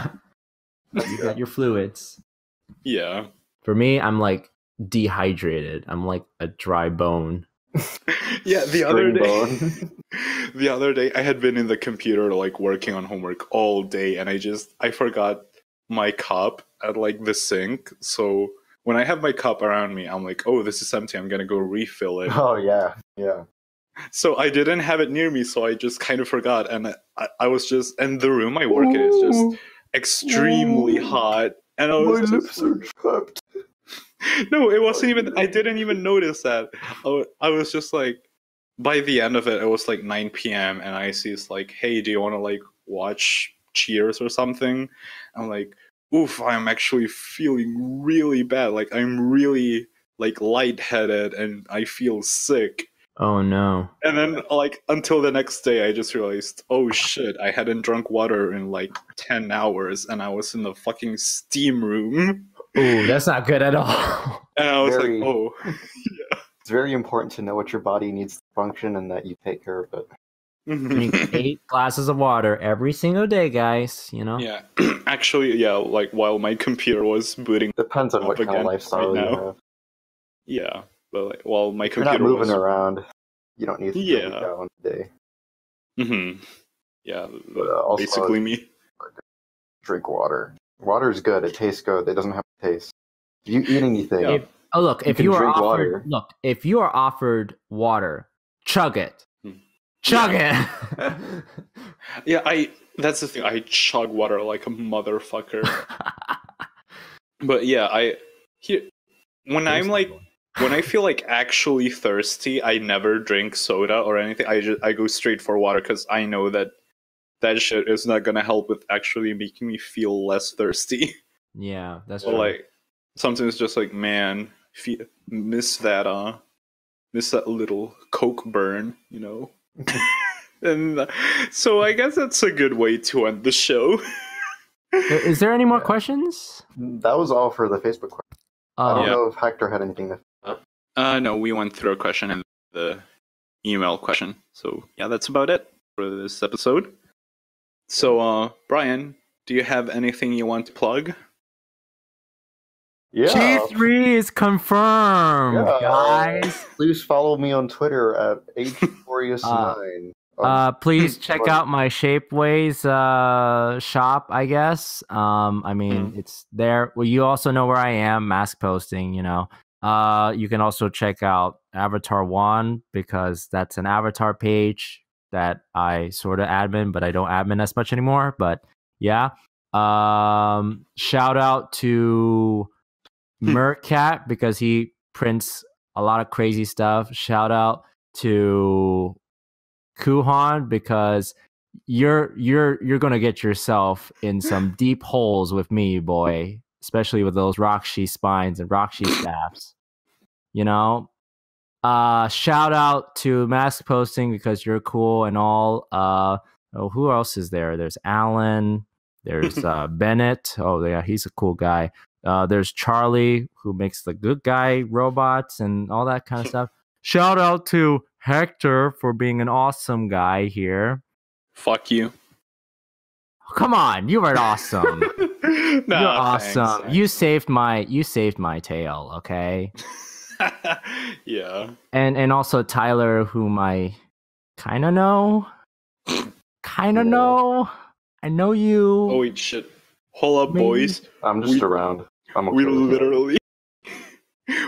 Speaker 3: You got your fluids.
Speaker 1: Yeah.
Speaker 3: For me, I'm dehydrated. I'm a dry bone.
Speaker 1: Yeah, the other day I had been in the computer working on homework all day, and I forgot my cup at the sink, so when I have my cup around me, I'm oh, this is empty, I'm gonna go refill it.
Speaker 2: Oh, yeah.
Speaker 1: So I didn't have it near me, so I just kind of forgot. And I was and the room I work in is just extremely hot. and I was
Speaker 2: My lips are chapped.
Speaker 1: No, it wasn't even. I didn't even notice that. I was just like, by the end of it, it was like 9 p.m. and Icy's like, "Hey, do you want to like watch Cheers or something?" I'm like, "Oof, I'm actually feeling really bad. Like I'm really like lightheaded and I feel sick."
Speaker 3: Oh no.
Speaker 1: And then like until the next day, I just realized, oh shit, I hadn't drunk water in like 10 hours, and I was in the fucking steam room.
Speaker 3: Ooh, that's not good at all.
Speaker 1: And I was
Speaker 2: Very-
Speaker 1: like, oh.
Speaker 2: It's very important to know what your body needs to function and that you take care of it.
Speaker 3: Drink 8 glasses of water every single day, guys. You know.
Speaker 1: Yeah, actually, yeah. Like while my computer was booting,
Speaker 2: Depends on
Speaker 1: Up
Speaker 2: what kind of
Speaker 1: again
Speaker 2: lifestyle
Speaker 1: right
Speaker 2: you
Speaker 1: now.
Speaker 2: have.
Speaker 1: yeah, but like while my
Speaker 2: If you're not
Speaker 1: computer
Speaker 2: moving
Speaker 1: was,
Speaker 2: around, you don't need to drink
Speaker 1: Yeah.
Speaker 2: a gallon a day.
Speaker 1: yeah,
Speaker 2: But, also,
Speaker 1: basically me.
Speaker 2: Drink water. Water's good. It tastes good. It doesn't have to taste. If you eat anything,
Speaker 1: Yeah.
Speaker 3: If
Speaker 2: You
Speaker 3: you
Speaker 2: can
Speaker 3: are
Speaker 2: drink
Speaker 3: offered,
Speaker 2: water.
Speaker 3: if you are offered water, chug it.
Speaker 1: Hmm.
Speaker 3: Chug it.
Speaker 1: Yeah, that's the thing. I chug water like a motherfucker. But yeah, when I feel like actually thirsty, I never drink soda or anything. I go straight for water because I know that shit is not gonna help with actually making me feel less thirsty.
Speaker 3: Yeah, that's
Speaker 1: But
Speaker 3: true.
Speaker 1: like sometimes just like, man, miss that little Coke burn, you know. And so I guess that's a good way to end the show.
Speaker 3: Is there any more
Speaker 2: Yeah.
Speaker 3: questions?
Speaker 2: that was all for the Facebook question. I don't
Speaker 1: Yeah.
Speaker 2: know if Hector had anything to...
Speaker 1: No, we went through a question and the email question. So yeah, that's about it for this episode. So Brian, do you have anything you want to plug?
Speaker 2: Yeah.
Speaker 3: G3 is confirmed,
Speaker 2: Yeah.
Speaker 3: guys.
Speaker 2: Please follow me on Twitter at hfurious9.
Speaker 3: Please check out my Shapeways shop, I guess. I mean, it's there. Well, you also know where I am, mask posting, you know. You can also check out Avatar One because that's an avatar page that I sort of admin, but I don't admin as much anymore. But yeah. Shout out to Mercat because he prints a lot of crazy stuff. Shout out to Kuhan because you're gonna get yourself in some deep holes with me, boy. Especially with those Rahkshi spines and Rahkshi staffs. You know? Shout out to Mask Posting because you're cool and all. Who else is there? There's Alan. There's Bennett. Oh yeah, he's a cool guy. There's Charlie who makes the good guy robots and all that kind of stuff. Shout out to Hector for being an awesome guy here.
Speaker 1: Fuck you.
Speaker 3: Come on, you were awesome. You're awesome.
Speaker 1: Thanks.
Speaker 3: You saved my tail, okay?
Speaker 1: Yeah.
Speaker 3: And also Tyler, whom I kind of know. Kind of know. I know you.
Speaker 1: Oh wait, shit. Hold up,
Speaker 3: Maybe.
Speaker 1: boys.
Speaker 2: I'm just around. I'm okay
Speaker 1: We
Speaker 2: with that.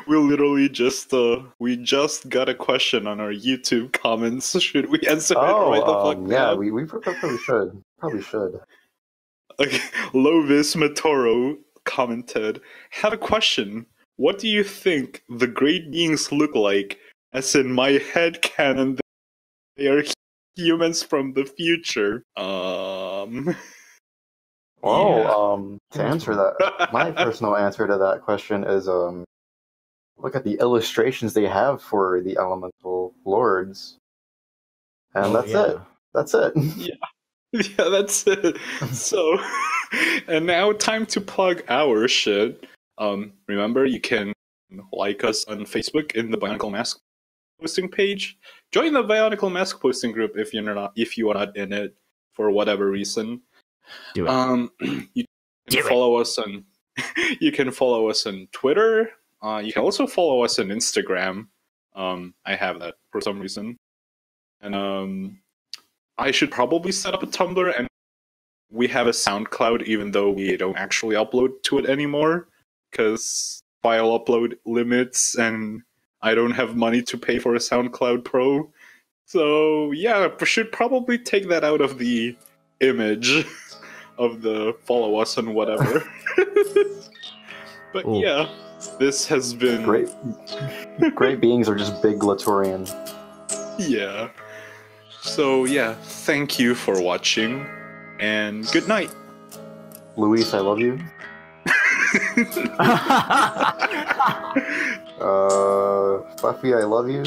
Speaker 1: literally just we just got a question on our YouTube comments. Should we answer it right the fuck
Speaker 2: yeah,
Speaker 1: now?
Speaker 2: we probably should. Probably should.
Speaker 1: Okay. Lovis Matoro commented, "Have a question. What do you think the great beings look like? As in my head canon, they are humans from the future."
Speaker 2: Well, to answer that, my personal answer to that question is look at the illustrations they have for the elemental lords, and that's it. That's it.
Speaker 1: Yeah, that's it. So, and now time to plug our shit. Remember, you can like us on Facebook in the Bionicle Mask Posting page. Join the Bionicle Mask Posting group if you are not in it for whatever reason.
Speaker 3: Do it.
Speaker 1: You can follow us on. You can follow us on Twitter. You can also follow us on Instagram. I have that for some reason, and I should probably set up a Tumblr, and we have a SoundCloud, even though we don't actually upload to it anymore, because file upload limits, and I don't have money to pay for a SoundCloud Pro. So yeah, we should probably take that out of the image of the follow us on whatever. But
Speaker 3: Ooh.
Speaker 1: yeah, this has been
Speaker 2: Great beings are just big Laturian.
Speaker 1: Yeah. So yeah, thank you for watching, and good night.
Speaker 2: Luis, I love you. Buffy, I love you.